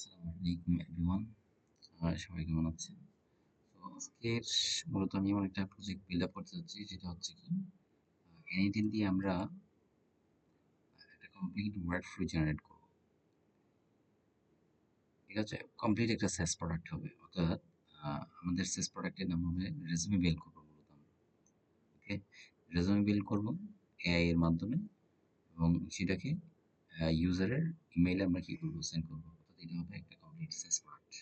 আসসালামু আলাইকুম এভরিওয়ান। সবাই কেমন আছেন? তো আজকের মূলত আমি এমন একটা প্রজেক্ট বিল্ড আপ করতে যাচ্ছি যেটা হচ্ছে কি Anytin দিয়ে আমরা একটা কমপ্লিট ওয়ার্ক ফ্লো জেনারেট করব। ঠিক আছে? কমপ্লিট একটা SaaS প্রোডাক্ট হবে। অর্থাৎ আমাদের SaaS প্রোডাক্টের নাম হবে রেজুমে বিল্ড করব মূলত আমরা। ওকে? রেজুমে বিল্ড করব এআই এর মাধ্যমে এবং সেটাকে ইউজারের ইমেইলে আমরা কি করব? সেন্ড করব। অর্থাৎ এটা হবে একটা কমপ্লিট SaaS প্রোডাক্ট।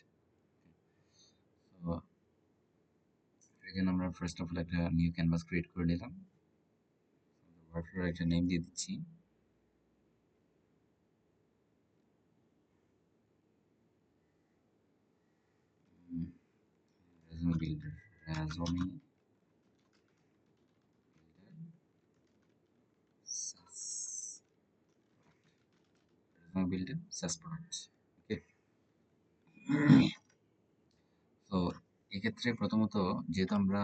তো এর জন্য আমরা ফার্স্ট অফ অল একটা নিউ ক্যানভাস ক্রিয়েট করে নিলাম। ওয়ার্কফ্লোর একটা নেম দিয়ে দিচ্ছি। Resume builder resume builder SaaS product. Okay, তো এক্ষেত্রে প্রথমত যেহেতু আমরা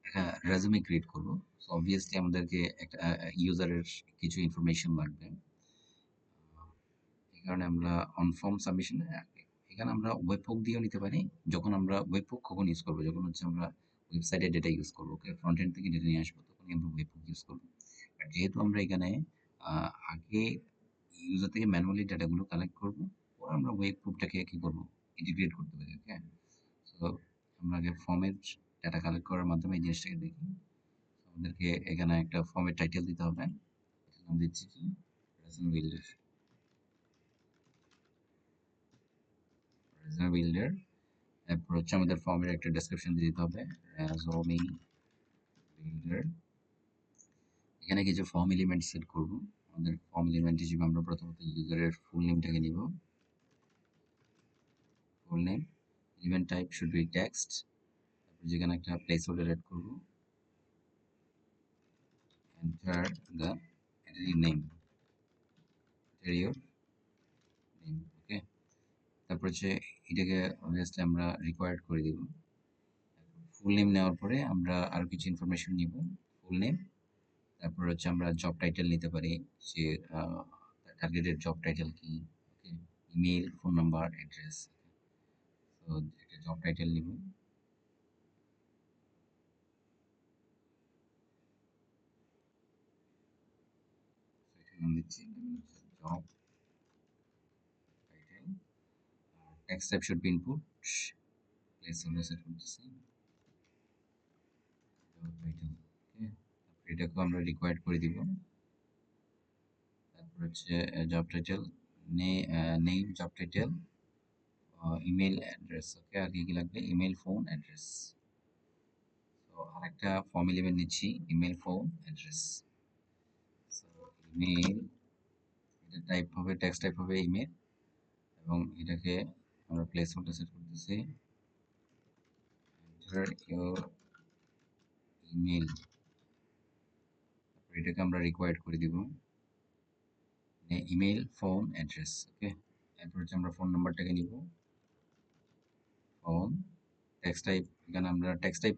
একটা রেজুমে ক্রিয়েট করব, সো অবভিয়াসলি আমাদেরকে একটা ইউজারের কিছু ইনফরমেশন লাগবে। এই কারণে আমরা অন ফর্ম সাবমিশন এখানে আমরা ওয়েবহুক দিয়েও নিতে পারি। যখন আমরা ওয়েবহুক কখন ইউজ করবো, যখন হচ্ছে আমরা ওয়েবসাইটে ডেটা ইউজ করবো, ওকে, ফ্রন্ট এন্ড থেকে ডেটা নিয়ে আসবো, তখনই আমরা ওয়েবহুক ইউজ করবো। আর যেহেতু আমরা এখানে আগে ইউজার থেকে ম্যানুয়ালি ডেটাগুলো কালেক্ট করবো, পরে আমরা ওয়েবহুকটাকে কি করবো, ইন্টিগ্রেট করতে পারি। ওকে, তো আমরা আগে ফর্মের ডেটা কালেক্ট করার মাধ্যমে এই জিনিসটাকে দেখি। আমাদেরকে এখানে একটা ফর্মের টাইটেল দিতে হবে। নাম দিচ্ছি কি, রেজুমে বিল্ডার। রেজুমে বিল্ডার, এরপর হচ্ছে আমাদের ফর্মের একটা ডেসক্রিপশন দিয়ে দিতে হবে। রেজুমে বিল্ডার, এখানে কিছু ফর্ম এলিমেন্ট সেট করব। আমাদের ফর্ম এলিমেন্ট হিসেবে আমরা প্রথমত ইউজারের ফুল নেমটাকে নিব। Full name, element type should be text, তারপর যেখানে একটা প্লেস হোল্ডার এড করব, enter the name, enter your name. Okay, তারপর হচ্ছে এটাকে অবভিয়াসলি আমরা রিকোয়ার্ড করে দিব। ফুল নেম নেওয়ার পরে আমরা আরো কিছু ইনফরমেশন নিব। ফুল নেম, তারপর হচ্ছে আমরা জব টাইটেল নিতে পারি, যে টার্গেটেড জব টাইটেল কি, okay, email, phone number, address. তো একটা জব টাইটেল নিব। এটার নাম দিচ্ছি job title. Text type should be input, placeholder set করতেছি জব টাইটেল। ওকে, তারপর এটাকে আমরা রিকোয়ার্ড করে দিব। তারপর হচ্ছে job title, name, job title, email address. Okay, আর কি কি লাগবে, ইমেল, ফোন, অ্যাড্রেস। তো আরেকটা ফর্ম এলিমেন্ট নিচ্ছি, email, phone, address. So email, এটা টাইপ হবে, টেক্সট টাইপ হবে ইমেল, এবং এটাকে আমরা প্লেস হোল্ডার সেট করতেছি, এন্টার ইওর ইমেল। তারপর এটাকে আমরা রিকোয়ার্ড করে দিব, ইমেল, ফোন, অ্যাড্রেস। ওকে, এরপর হচ্ছে আমরা ফোন নাম্বারটাকে নিব, ফোন, টেক্সট টাইপ, এখানে আমরা টেক্সট টাইপ,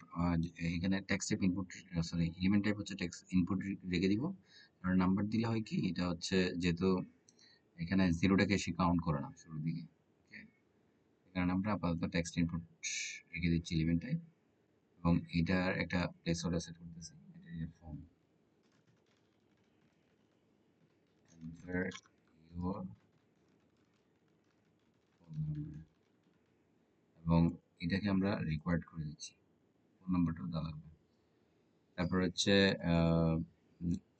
এখানে text type input, sorry, element type হচ্ছে টেক্সট ইনপুট রেখে দিব। আর নাম্বার দিলে হয় কি, এটা হচ্ছে যেহেতু এখানে জিরোটাকে সে কাউন্ট করে না শুরুর দিকে। ওকে, কারণ আমরা আপাতত টেক্সট ইনপুট রেখে দিচ্ছি এলিমেন্ট টাইপ, এবং এটার একটা প্লেস হোল্ডার সেট করতেছি, এটা form, enter your phone number, এবং এটাকে আমরা রিকোয়ার্ড করে দিচ্ছি, ফোন নাম্বারটাও দেওয়া লাগবে। তারপর হচ্ছে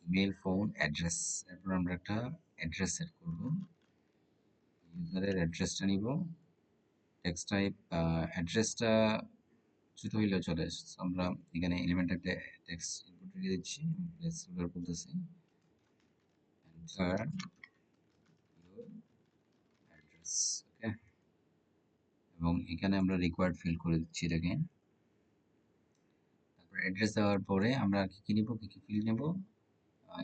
ইমেল, ফোন, অ্যাড্রেস। এরপর আমরা একটা অ্যাড্রেস সেট করব, ইউজারের অ্যাড্রেসটা নিব। টেক্সট টাইপ, অ্যাড্রেসটা ছোট হইলেও চলে। আমরা এখানে এলিমেন্ট একটা টেক্সট ইনপুট রেখে দিচ্ছি, প্লেস হোল্ডার করতেছি, এন্টার ইউর অ্যাড্রেস। ওকে, এবং এখানে আমরা রিকোয়ার্ড ফিল করে দিচ্ছি এটাকে। তারপর অ্যাড্রেস দেওয়ার পরে আমরা কি কি নিব, কি কি ফিল নেব,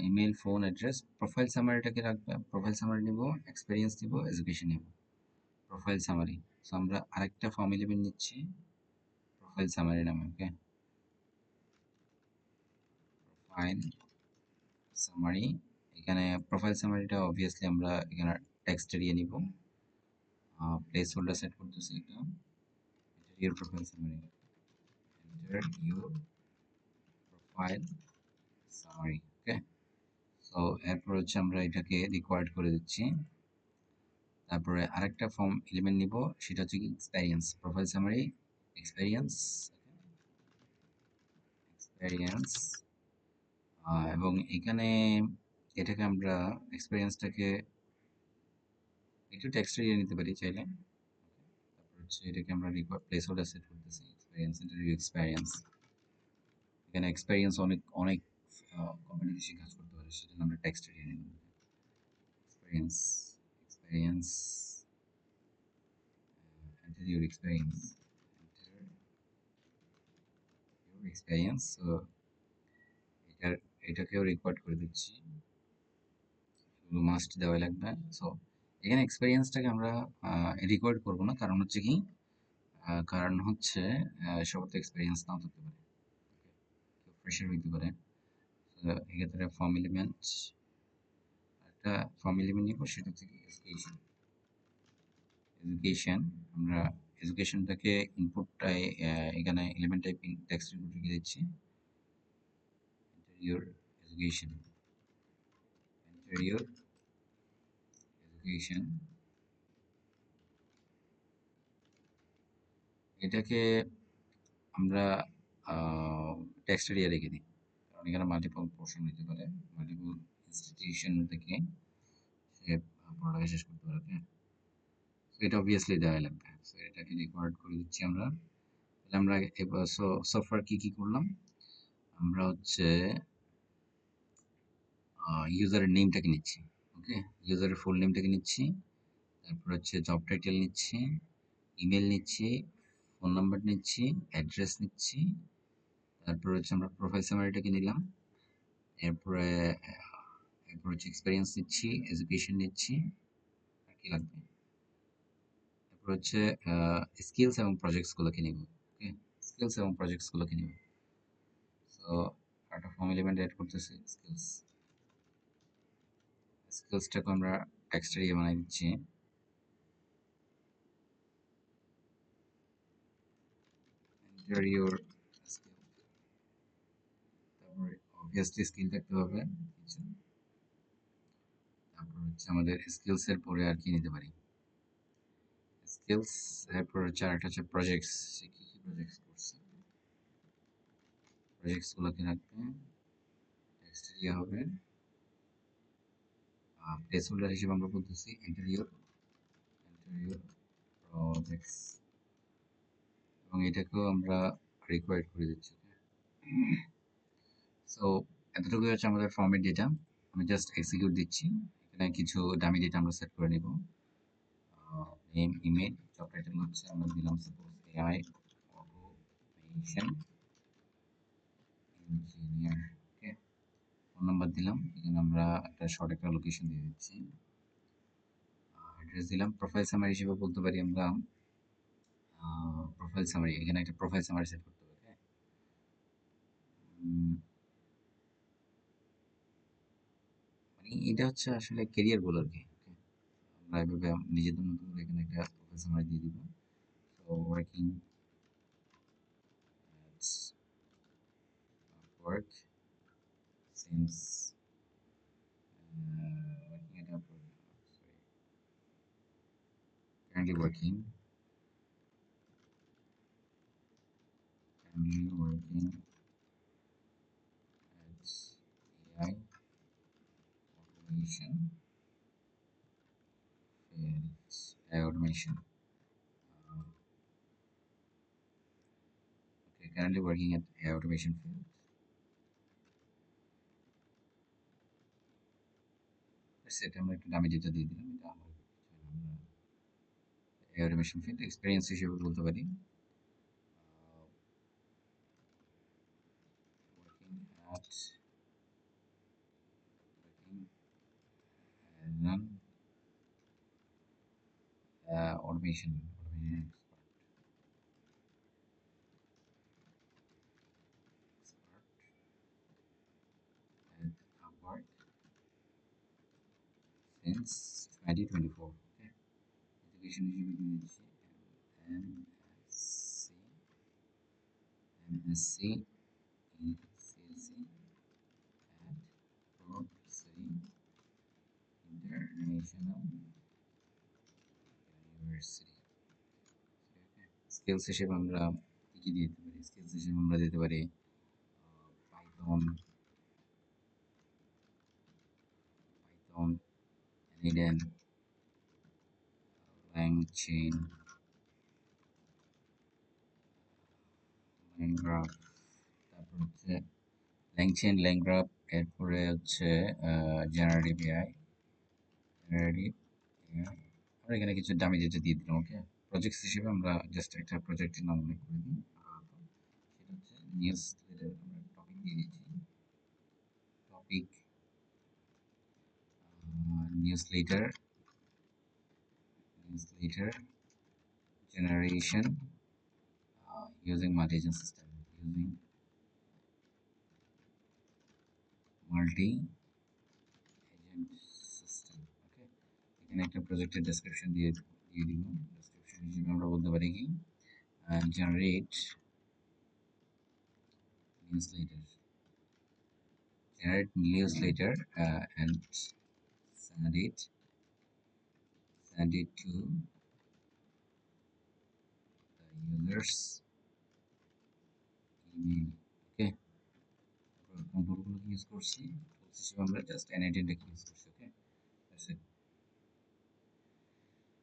ইমেল, ফোন, অ্যাড্রেস, প্রোফাইল সামারিটাকে রাখবে, প্রোফাইল সামারি নিব, এক্সপিরিয়েন্স নিব, এডুকেশন নিব। প্রোফাইল সামারি, সো আমরা আরেকটা ফর্ম এলিমেন্ট নিচ্ছি প্রোফাইল সামারি নামে। ওকে, প্রোফাইল সামারি, এখানে প্রোফাইল সামারিটা অবভিয়াসলি আমরা এখানে টেক্সট এরিয়া নিব, প্লেস হোল্ডার সেট করতেছি এটা, your profile summary, enter your profile summary. Okay, so এরপর হচ্ছে আমরা এটাকে রিকোয়ার্ড করে দিচ্ছি। তারপরে আরেকটা ফর্ম এলিমেন্ট নিব, সেটা হচ্ছে কি experience, profile summary experience, experience. এবং এখানে এটাকে আমরা এক্সপেরিয়েন্সটাকে একটু টেক্সট এরিয়া নিতে পারি চাইলে। তারপর হচ্ছে এটাকে আমরা রিকোয়ার্ড প্লেস হোল্ডার সেট করতেছি, এক্সপেরিয়েন্স ইন্টারভিউ এক্সপেরিয়েন্স। এখানে এক্সপেরিয়েন্স অনেক অনেক কোম্পানি বেশি কাজ করতে পারে, সেজন্য আমরা টেক্সট এরিয়া নিব। Experience, experience, interview experience, interview experience. So এটাকেও রিকোয়ার্ড করে দিচ্ছি, এগুলো মাস্ট দেওয়া লাগবে। সো এখানে এক্সপেরিয়েন্সটাকে আমরা রিকোয়ার্ড করবো না, কারণ হচ্ছে কি কারণ হচ্ছে সবার তো এক্সপেরিয়েন্স নাও থাকতে পারে, কেউ ফ্রেশার হইতে পারে। এক্ষেত্রে ফর্ম এলিমেন্ট, একটা ফর্ম এলিমেন্ট নিব, সেটা হচ্ছে কি এডুকেশন। এডুকেশন, আমরা এডুকেশনটাকে ইনপুটটায় এখানে এলিমেন্ট টাইপ টেক্সট ইনপুট রেখে দিচ্ছি, ইন্টারিয়র এডুকেশন, ইন্টারিয়র এডুকেশন। এটাকে আমরা টেক্সট এরিয়া রেখে দিই, কারণ এখানে মাল্টিপল পোর্শন নিতে পারে, মাল্টিপল ইনস্টিটিউশন থেকে সে পড়ালেখা শেষ করতে পারে। হ্যাঁ, এটা অবভিয়াসলি দেওয়া লাগবে। সো এটাকে রিকোয়ার্ড করে দিচ্ছি আমরা। তাহলে আমরা এবার সফটওয়্যার কি কি করলাম, আমরা হচ্ছে ইউজারের নেমটাকে নিচ্ছি। ওকে, ইউজারের ফুল নেমটাকে নিচ্ছি, তারপর হচ্ছে জব টাইটেল নিচ্ছি, ইমেল নিচ্ছি, ফোন নাম্বার নিচ্ছি, অ্যাড্রেস নিচ্ছি, তারপর হচ্ছে আমরা প্রোফাইল সামারিটাকে নিলাম, এরপরে এরপর হচ্ছে এক্সপিরিয়েন্স নিচ্ছি, এডুকেশন নিচ্ছি, আর কি লাগবে, তারপর হচ্ছে স্কিলস এবং প্রজেক্টসগুলোকে নিব। ওকে, স্কিলস এবং প্রজেক্টসগুলোকে নিব। সো একটা ফর্ম এলিমেন্ট অ্যাড করতেছি, স্কিলস, স্কিলসটাকে আমরা টেক্সট এরিয়া বানাই দিচ্ছি, ইন্টারিয়র স্কিল, তারপরে অবভিয়াসলি স্কিল থাকতে হবে কিছু, তারপর হচ্ছে আমাদের স্কিলস এর পরে আর কি নিতে পারি, স্কিলস, এরপর হচ্ছে আরেকটা হচ্ছে প্রজেক্টস, সে কি কি প্রজেক্টস করছে, প্রজেক্টস গুলোকে রাখবে, টেক্সট এরিয়া হবে, প্লেস হোল্ডার হিসেবে আমরা বলতেছি ইন্টারিয়র, ইন্টারিয়র প্রজেক্টস, এবং এটাকেও আমরা রিকোয়ার্ড করে দিচ্ছি। সো এতটুকুই হচ্ছে আমাদের ফর্মের ডেটা, আমি জাস্ট এক্সিকিউট দিচ্ছি। এখানে কিছু দামি ডেটা আমরা সেট করে নিব, নেম, ইমেল, জব টাইটেল হচ্ছে আমরা দিলাম সাপোজ এআই অটোমেশন ইঞ্জিনিয়ার। ওকে, ফোন নাম্বার দিলাম, এখানে আমরা একটা শর্ট একটা লোকেশন দিয়ে দিচ্ছি, অ্যাড্রেস দিলাম। প্রোফাইল সামারি হিসেবে বলতে পারি আমরা প্রোফাইল সামারি, এখানে একটা প্রোফাইল সামারি সেট করতে হবে। হ্যাঁ, মানে এটা হচ্ছে আসলে ক্যারিয়ার গোল আর কি। আমরা এভাবে নিজেদের মতো করে এখানে একটা প্রোফাইল সামারি দিয়ে দিব। So working work since working at a currently working at AI automation fields, AI automation. Okay, currently working at AI automation field. সেটা আমরা একটু দামি যেটা দিয়ে দিলাম, এটা আমরা AI automation field এক্সপিরিয়েন্স হিসেবে বলতে পারি working at working run automation expert at Upwork since 2024. Okay, education হিসেবে দিয়ে দিচ্ছি MSc MSc in CSC at Port Said International University। Skills হিসেবে আমরা কি কি দিতে পারি? স্কিলস হিসেবে আমরা দিতে পারি পাইথন, পাইথন, এনিডেন, ল্যাংচেন, ল্যাংগ্রাফ, তারপর হচ্ছে ল্যাংচেন, ল্যাংগ্রাফ, এরপরে হচ্ছে জেনারেটিভ এআই, জেনারেটিভ এআই। আমরা এখানে কিছু দামি যেটা দিয়ে দিলাম। ওকে, প্রজেক্টস হিসেবে আমরা জাস্ট একটা প্রজেক্টের নাম উল্লেখ করে দিই। সেটা হচ্ছে নিউজ লেটার। আমরা টপিক দিয়ে দিচ্ছি topic newsletter generation using multi-agent system, using multi-agent system। ওকে, এখানে একটা প্রজেক্টের ডেসক্রিপশন দিয়ে দিব। ডেসক্রিপশন হিসেবে আমরা বলতে পারি কি generate newsletter, and send it to the users email। ওকে, কোন টুলগুলো ইউজ করছি? টুলস হিসেবে আমরা জাস্ট এনআইডি ইউজ করছি। ওকে, দ্যাটস ইট।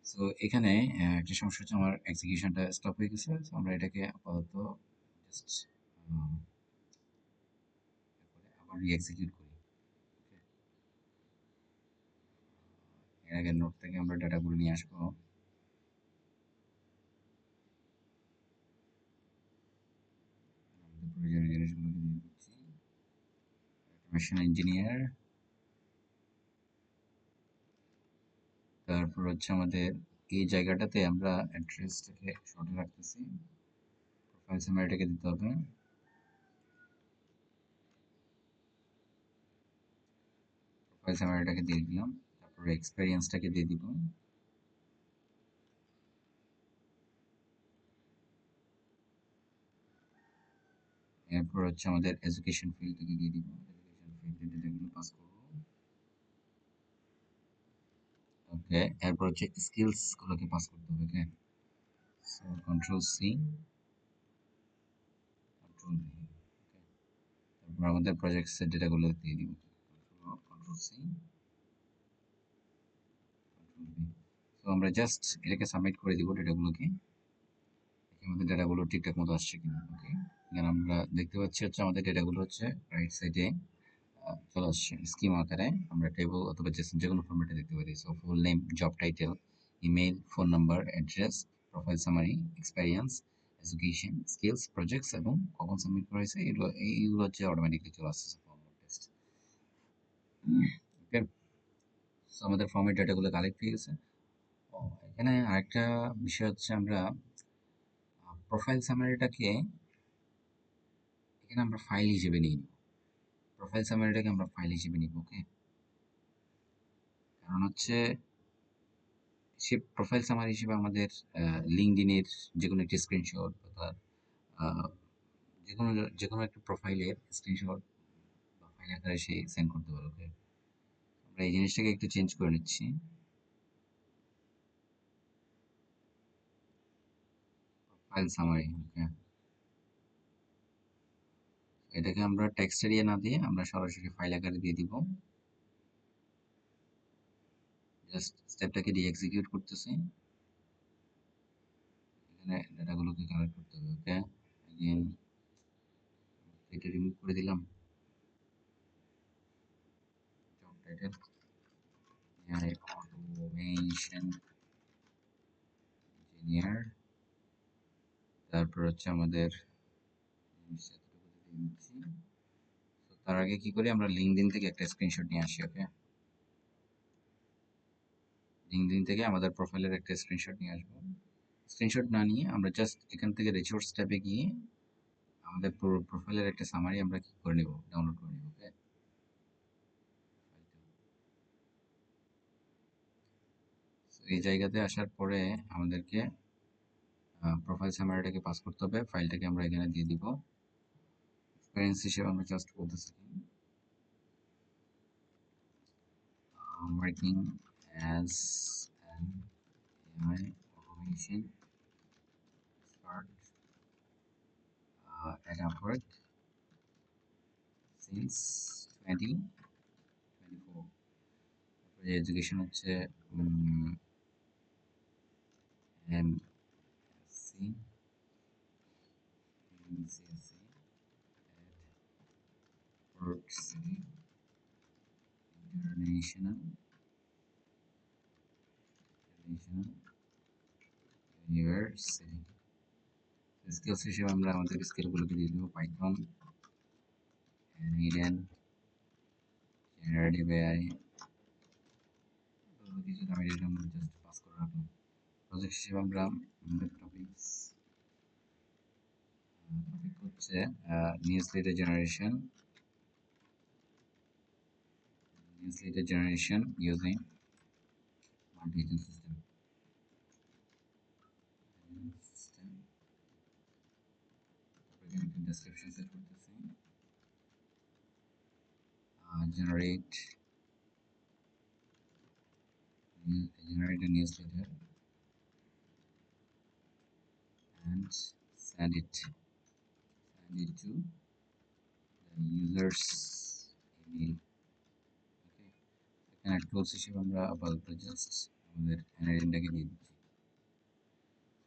সো এখানে একটা সমস্যা হচ্ছে আমার এক্সিকিউশনটা স্টপ হয়ে গেছে। সো আমরা এটাকে আপাতত জাস্ট আবার রি-এক্সিকিউট করি। এর আগে নোট থেকে আমরা ডাটাগুলো নিয়ে আসবো। প্রয়োজনীয় জিনিসগুলো দিয়ে দিচ্ছি। মেশিন ইঞ্জিনিয়ার, তারপর হচ্ছে আমাদের এই জায়গাটাতে আমরা অ্যাড্রেসটাকে শর্টে রাখতেছি। প্রোফাইল সামারিটাকে দিতে হবে। প্রোফাইল সামারিটাকে দিয়ে দিলাম। তারপরে এক্সপেরিয়েন্সটাকে দিয়ে দিব। এরপর হচ্ছে আমাদের এডুকেশন ফিল্ডটাকে দিয়ে দিব। এডুকেশন ফিল্ডে ডেটাগুলো পাস করব। ওকে, এরপর হচ্ছে স্কিলস গুলোকে পাস করতে হবে। Okay, so control C, control V. তারপর আমাদের প্রজেক্টসের ডেটাগুলো দিয়ে দিব। Control C, control V. So আমরা জাস্ট এটাকে সাবমিট করে দিব ডেটাগুলোকে। আমাদের ডেটাগুলো ঠিকঠাক মতো আসছে কিনা। ওকে, এখানে আমরা দেখতে পাচ্ছি হচ্ছে আমাদের ডেটাগুলো হচ্ছে রাইট সাইডে চলে আসছে স্কিম আকারে। আমরা টেবল অথবা যে কোনো ফরম্যাটে দেখতে পারি। So full name, job title, email, phone number, address, profile summary, experience, education, skills, projects এবং কখন সাবমিট করা হয়েছে এইগুলো হচ্ছে অটোমেটিকলি চলে আসছে ফর্মেট টেস্ট। ওকে, সো আমাদের ফর্মেট ডেটাগুলো কালেক্ট হয়ে গেছে। এখানে আরেকটা বিষয় হচ্ছে আমরা প্রোফাইল সামারিটাকে এখানে আমরা ফাইল হিসেবে নিয়ে নিব। প্রোফাইল সামারিটাকে আমরা ফাইল হিসেবে নিব। ওকে, কারণ হচ্ছে সে প্রোফাইল সামারি হিসেবে আমাদের লিঙ্কডইনের যে কোনো একটি স্ক্রিনশট অথবা যে কোনো একটা প্রোফাইলের স্ক্রিনশট বা ফাইল আকারে সে সেন্ড করতে পারে। ওকে, আমরা এই জিনিসটাকে একটু চেঞ্জ করে নিচ্ছি। File summary. ওকে, এটাকে আমরা টেক্সট এরিয়া না দিয়ে আমরা সরাসরি ফাইল আকারে দিয়ে দিব। জাস্ট স্টেপটাকে রি-এক্সিকিউট করতেছি। এখানে ডাটাগুলোকে কালেক্ট করতে হবে। ওকে, এগেইন এটা রিমুভ করে দিলাম। Job title AI automation engineer. তারপর হচ্ছে আমাদের তার আগে কি করি, আমরা লিঙ্কডইন থেকে একটা স্ক্রিনশট নিয়ে আসি। ওকে, লিঙ্কডইন থেকে আমাদের প্রোফাইলের একটা স্ক্রিনশট নিয়ে আসবো। স্ক্রিনশট না নিয়ে আমরা জাস্ট এখান থেকে রিসোর্স ট্যাবে গিয়ে আমাদের প্রোফাইলের একটা সামারি আমরা কি করে নেব, ডাউনলোড করে নেব। ওকে, এই জায়গাতে আসার পরে আমাদেরকে প্রোফাইল সামারিটাকে পাস করতে হবে। ফাইলটাকে আমরা এখানে দিয়ে দিব। এক্সপেরিয়েন্স হিসেবে আমরা জাস্ট বলতেছি working as an AI automation expert at Upwork since 2024। তারপরে এডুকেশন হচ্ছে MSc BCSC Upwork City International University। Skills হিসেবে আমরা আমাদের স্কিলগুলোকে দিয়ে দেবো পাইথন, অ্যানিডেন, জেনারেটিভ এআই, কিছু আমি এটা আমরা জাস্ট পাস করে রাখলাম। প্রজেক্ট হিসেবে আমরা আমাদের টপিক হচ্ছে news leader generation using multi agent system. তারপরে একটা ডেসক্রিপশন সেট করতেছি, generate a newsletter and send it to the user's email। ওকে, এখানে টুলস হিসেবে আমরা আপাতত জাস্ট আমাদের অ্যানালিটিকটাকে দিয়ে দিচ্ছি।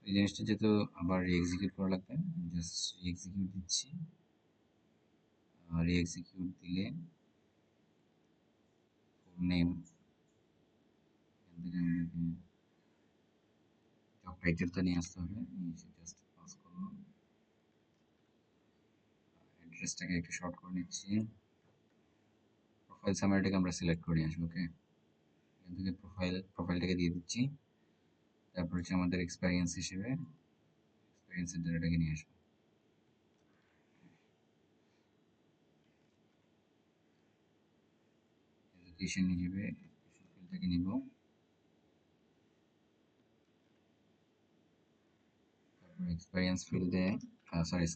এই জিনিসটা যেহেতু আবার রি-এক্সিকিউট করা লাগবে, জাস্ট রি-এক্সিকিউট দিচ্ছি। রি-এক্সিকিউট দিলে ফুল নেম, জব টাইটেলটা নিয়ে আসতে হবে, জাস্ট পাস করলাম। অ্যাড্রেসটাকে একটু শর্ট করে নিচ্ছি। প্রোফাইল সামারিটাকে আমরা সিলেক্ট করে নিয়ে আসবো। ওকে, এখান থেকে প্রোফাইলটাকে দিয়ে দিচ্ছি। তারপর হচ্ছে আমাদের এক্সপেরিয়েন্স হিসেবে এক্সপেরিয়েন্সের ডেটাটাকে নিয়ে আসবো। এডুকেশন হিসেবে ফিল্ডটাকে নিব। তারপর এক্সপেরিয়েন্স ফিল্ডে সরি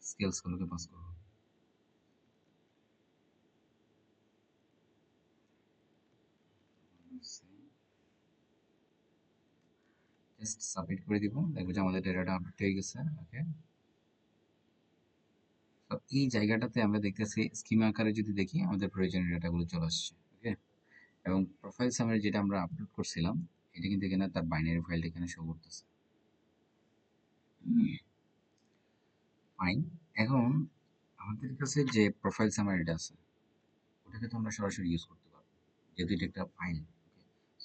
স্কিলসগুলোকে পাস করবো। জাস্ট সাবমিট করে দিব, দেখবো যে আমাদের ডেটাটা আপডেট হয়ে গেছে। ওকে, তো এই জায়গাটাতে আমরা দেখতেছি স্কিমা আকারে যদি দেখি আমাদের প্রয়োজনীয় ডেটাগুলো চলে আসছে। ওকে, এবং প্রোফাইল সামারি যেটা আমরা আপলোড করছিলাম এটা কিন্তু এখানে তার বাইনারি ফাইলটা এখানে শো করতেছে। ফাইন, এখন আমাদের কাছে যে প্রোফাইল সামারিটা আছে ওটাকে তো আমরা সরাসরি ইউজ করতে পারবো, যেহেতু এটা একটা ফাইল।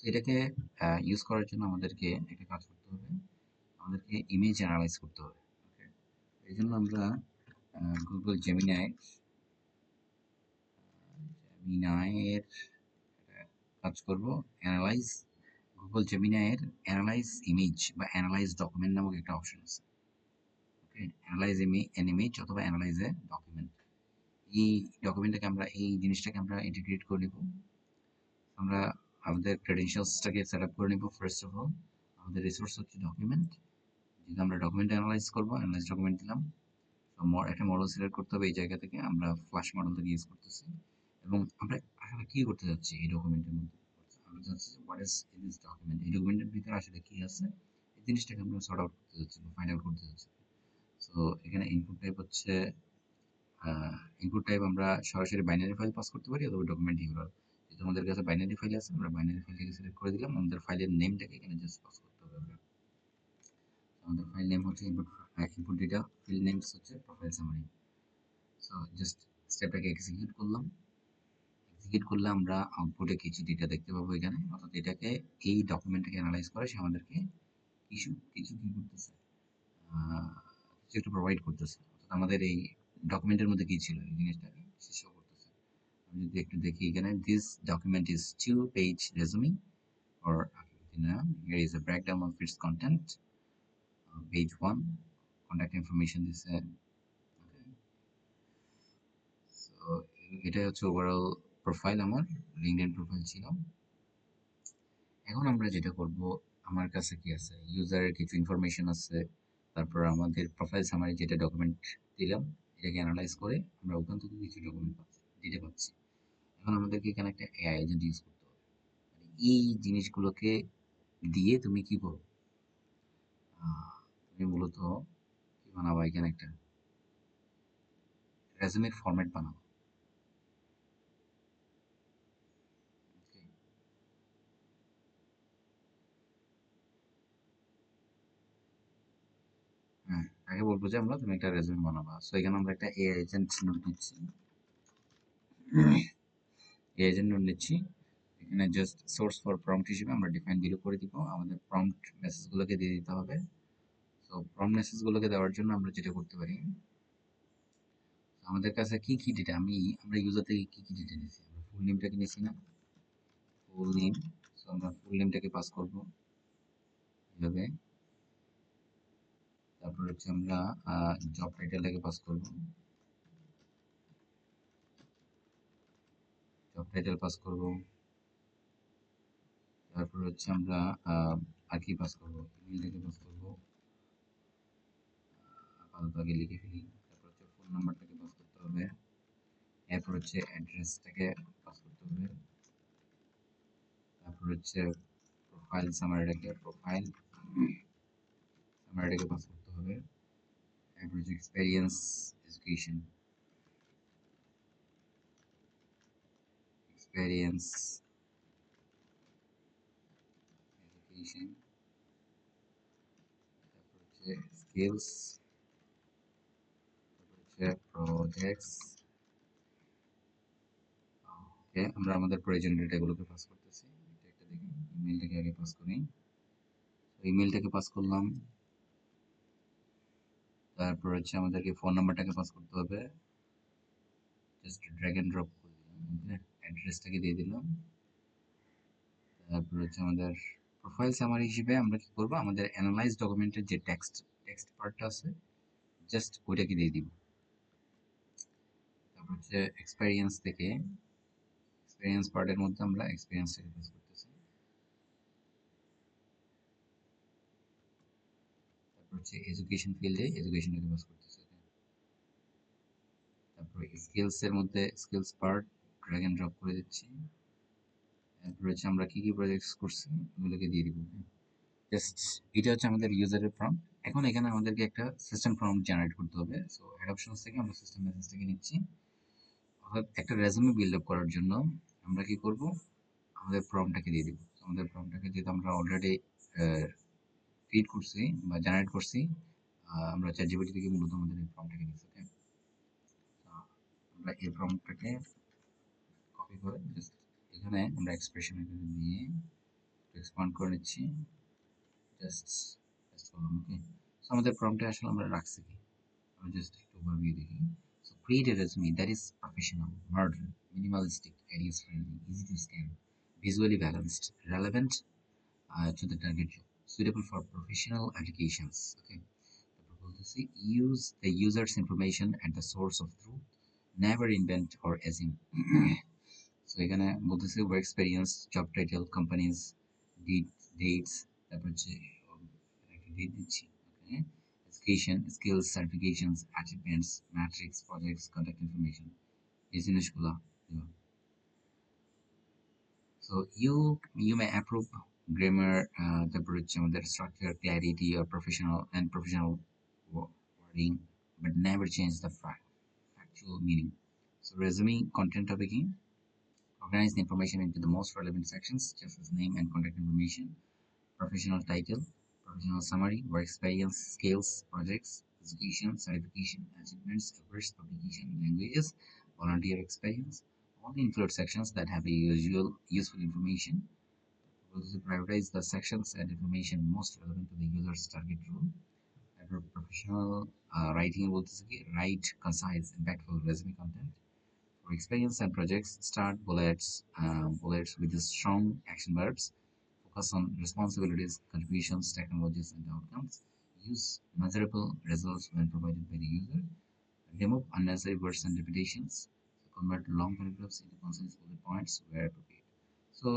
এটাকে ইউজ করার জন্য আমাদেরকে একটা কাজ করতে হবে, আমাদেরকে ইমেজ অ্যানালাইজ করতে হবে। ওকে, এই জন্য আমরা গুগল জেমিনাইয়ের কাজ করব, অ্যানালাইজ গুগল জেমিনাইয়ের অ্যানালাইজ ইমেজ বা অ্যানালাইজ ডকুমেন্ট নামক একটা অপশন আছে। ওকে, অ্যানালাইজ অ্যান ইমেজ অথবা অ্যানালাইজ এ ডকুমেন্ট, এই ডকুমেন্টটাকে আমরা এই জিনিসটাকে আমরা ইন্টিগ্রেট করে নিব। আমরা আমাদের ক্রেডেনশিয়ালসটাকে সেট আপ করে নিব। ফার্স্ট অফ অল আমাদের রিসোর্স হচ্ছে ডকুমেন্ট, যেহেতু আমরা ডকুমেন্ট অ্যানালাইজ করবো, অ্যানালাইজ ডকুমেন্ট দিলাম। তো একটা মডেল সিলেক্ট করতে হবে, এই জায়গা থেকে আমরা ফ্ল্যাশ মডেল থেকে ইউজ করতেছি। এবং আমরা আসলে কি করতে যাচ্ছি এই ডকুমেন্টের মধ্যে, আমরা চাচ্ছি যে what is in this document, এই ডকুমেন্টের ভিতরে আসলে কি আছে এই জিনিসটাকে আমরা সর্ট আউট করতে যাচ্ছি বা ফাইন্ড আউট করতে যাচ্ছি। সো এখানে ইনপুট টাইপ আমরা সরাসরি বাইনারি ফাইল পাস করতে পারি অথবা ডকুমেন্ট ইউআরএল। যেহেতু আমাদের কাছে বাইনারি ফাইল আছে, আমরা বাইনারি ফাইলটাকে সিলেক্ট করে দিলাম। আমাদের ফাইলের নেমটাকে এখানে জাস্ট পাস করতে হবে। আমাদের ফাইল নেম হচ্ছে ইনপুট ডেটা, ফিল্ড নেমস হচ্ছে প্রোফাইল সামারি। সো জাস্ট স্টেপটাকে এক্সিকিউট করলাম। এক্সিকিউট করলে আমরা আউটপুটে কিছু ডেটা দেখতে পাবো এখানে, অর্থাৎ এটাকে এই ডকুমেন্টটাকে অ্যানালাইজ করে সে আমাদেরকে কিছু কিছু কি করতেছে, কিছু একটা প্রোভাইড করতেছে। অর্থাৎ আমাদের এই ডকুমেন্টের মধ্যে কি ছিল এই জিনিসটাকে সে শো করতেছে। আমি যদি একটু দেখি এখানে, this document is 2-page resume or here is a breakdown of its content. Page 1 contact information দিছে। Okay, so এটাই হচ্ছে ওভারঅল প্রোফাইল, আমার লিঙ্কডইন প্রোফাইল ছিল। এখন আমরা যেটা করব, আমার কাছে কি আছে, ইউজারের কিছু ইনফরমেশন আছে, তারপর আমাদের প্রোফাইল সামারি যেটা ডকুমেন্ট দিলাম, এটাকে অ্যানালাইজ করে আমরা ওখান থেকে কিছু ডকুমেন্ট পাচ্ছি, দিতে পাচ্ছি। এখন আমাদেরকে এখানে একটা এআই এজেন্ট ইউজ করতে হবে। মানে এই জিনিসগুলোকে দিয়ে তুমি কি করো, তুমি মূলত কি বানাবা, এখানে একটা রেজুমের ফরম্যাট বানাবো। Okay? হ্যাঁ, আগে বলবো যে আমরা তুমি একটা রেজুমে বানাবা। সো এখানে আমরা একটা এআই এজেন্ট নোট নিচ্ছি, এআই এজেন্ট নোট নিচ্ছি। এখানে জাস্ট সোর্স ফর প্রম্পট হিসেবে আমরা ডিফাইন জিরো করে দিব, আমাদের প্রম্পট মেসেজগুলোকে দিয়ে দিতে হবে। তো প্রম্পট মেসেজগুলোকে দেওয়ার জন্য আমরা যেটা করতে পারি, আমাদের কাছে কি কি ডেটা, আমরা ইউজার থেকে কি কি ডেটা নিয়েছি, আমরা ফুল নেমটাকে নিয়েছি না, ফুল নেম। সো আমরা ফুল নেমটাকে পাস করব এভাবে। তারপর হচ্ছে আমরা জব টাইটেলটাকে পাস করব, জব টাইটেল পাস করব। তারপর হচ্ছে আমরা আর কি পাস করব, ইমেলটাকে পাস করব, আপাতত আগে লিখে ফেলি। তারপর হচ্ছে ফোন নাম্বারটাকে পাস করতে হবে। এরপর হচ্ছে অ্যাড্রেসটাকে পাস করতে হবে। তারপর হচ্ছে প্রোফাইল সামারিটাকে পাস করতে হবে। এরপর হচ্ছে এক্সপেরিয়েন্স, এডুকেশন, এক্সপেরিয়েন্স, এডুকেশন। তারপর হচ্ছে স্কিলস, তারপর হচ্ছে প্রজেক্টস। ওকে, আমরা আমাদের প্রয়োজনীয় ডেটাগুলোকে পাস করতেছি। এটা একটা দেখি, ইমেলটাকে আগে পাস করি। ইমেলটাকে পাস করলাম। তারপর হচ্ছে আমাদেরকে ফোন নাম্বারটাকে পাস করতে হবে, জাস্ট ড্র্যাগ এন্ড ড্রপ করে দিলাম। ওকে, অ্যাড্রেসটাকে দিয়ে দিলাম। তারপর হচ্ছে আমাদের প্রোফাইল সামারি হিসেবে আমরা কি করব, আমাদের অ্যানালাইজ ডকুমেন্টের যে টেক্সট টেক্সট পার্টটা আছে, জাস্ট ওইটাকে দিয়ে দিব। তারপর হচ্ছে এক্সপেরিয়েন্স পার্টের মধ্যে আমরা এক্সপেরিয়েন্সটাকে পাস করতেছি। তারপর হচ্ছে এডুকেশন ফিল্ডে এডুকেশনটাকে পাস করতেছি। তারপর স্কিলস এর মধ্যে skills part drag and drop করে দিচ্ছি। তারপর হচ্ছে আমরা কি কি প্রজেক্টস করছি ওগুলোকে দিয়ে দিব। জাস্ট এটা হচ্ছে আমাদের ইউজারের প্রম্পট। এখন এখানে আমাদেরকে একটা সিস্টেম প্রম্পট জেনারেট করতে হবে। সো হেড অপশনস থেকে আমরা সিস্টেম মেসেজটাকে নিচ্ছি। অর্থাৎ একটা রেজুমে বিল্ড আপ করার জন্য আমরা কি করব, আমাদের প্রম্পটটাকে দিয়ে দিব। আমাদের প্রম্পটটাকে যেহেতু আমরা অলরেডি ফিড করছি বা জেনারেট করছি, আমরা চ্যাট জিপিটি থেকে মূলত আমাদের এই প্রম্পটটাকে নিচ্ছি। ওকে, আমরা এই প্রম্পটটাকে কপি করে জাস্ট এখানে আমরা এক্সপ্রেশন দিয়ে এক্সপান্ড করে নিচ্ছি। জাস্ট জাস্ট করলাম। ওকে, সো আমাদের প্রম্পটে আসলে আমরা রাখছি কি, আমরা জাস্ট একটু ওভারভিউ দেখি। So create a resume that is professional, modern, minimalistic, ideas friendly, easy to scan, visually balanced, relevant to the target job, suitable for professional applications. Okay. তারপর বলতেছি use the user's information at the source of truth, never invent or assume. So এখানে বলতেছি work experience, job title, companies, dates, তারপর হচ্ছে একটা date দিচ্ছি। Okay, education, skills, certifications, achievements, matrix, projects, contact information, এই জিনিসগুলো দিলাম। So you may approve grammar, তারপর হচ্ছে আমাদের structure, clarity or professional wording, but never change the factual meaning. So resume content হবে কি, organize the information into the most relevant sections, just as name and contact information, professional title, professional summary, work experience, skills, projects, education, certification, achievements, efforts, publication, languages, volunteer experience. Only include sections that have a useful information. Also prioritize the sections and information most relevant to the user's target role. তারপর professional writing বলতেছে কি, write concise, impactful resume content. For experience and projects, start bullets with the strong action verbs. Focus on responsibilities, contributions, technologies, and outcomes. Use measurable results when provided by the user. Remove unnecessary words and repetitions. So convert long paragraphs into concise bullet points where appropriate. So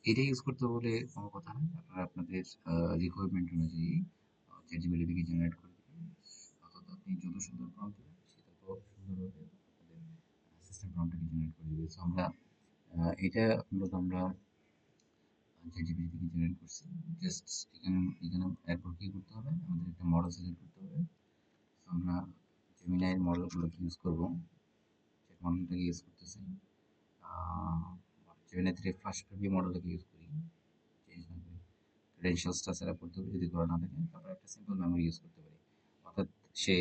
এটা use করতে বলে কোনো কথা নেই। আপনারা আপনাদের requirement অনুযায়ী ChatGPT থেকে জেনারেট করে দিবেন। অর্থাৎ আপনি যত সুন্দর প্রম্পট দিবেন সে তত সুন্দরভাবে আপনাদের সিস্টেম প্রম্পটটাকে জেনারেট করে দিবে। সো আমরা এটা মূলত আমরা ChatGPT থেকে জেনারেট করছি। জাস্ট এখানে এখানে এরপর কি করতে হবে? আমাদের একটা মডেল সিলেক্ট করতে হবে। সো আমরা Gemini এর মডেলগুলোকে ইউজ করব। যে মডেলটাকে ইউজ করতেছি। আ Gemini 3 ফার্স্ট প্রিভিউ মডেলটাকে ইউজ করি। চেঞ্জ না করি। ক্রেডেনশিয়ালসটা সেটআপ করতে হবে যদি করা না থাকে। তারপর একটা সিম্পল মেমোরি ইউজ করতে পারি। অর্থাৎ সে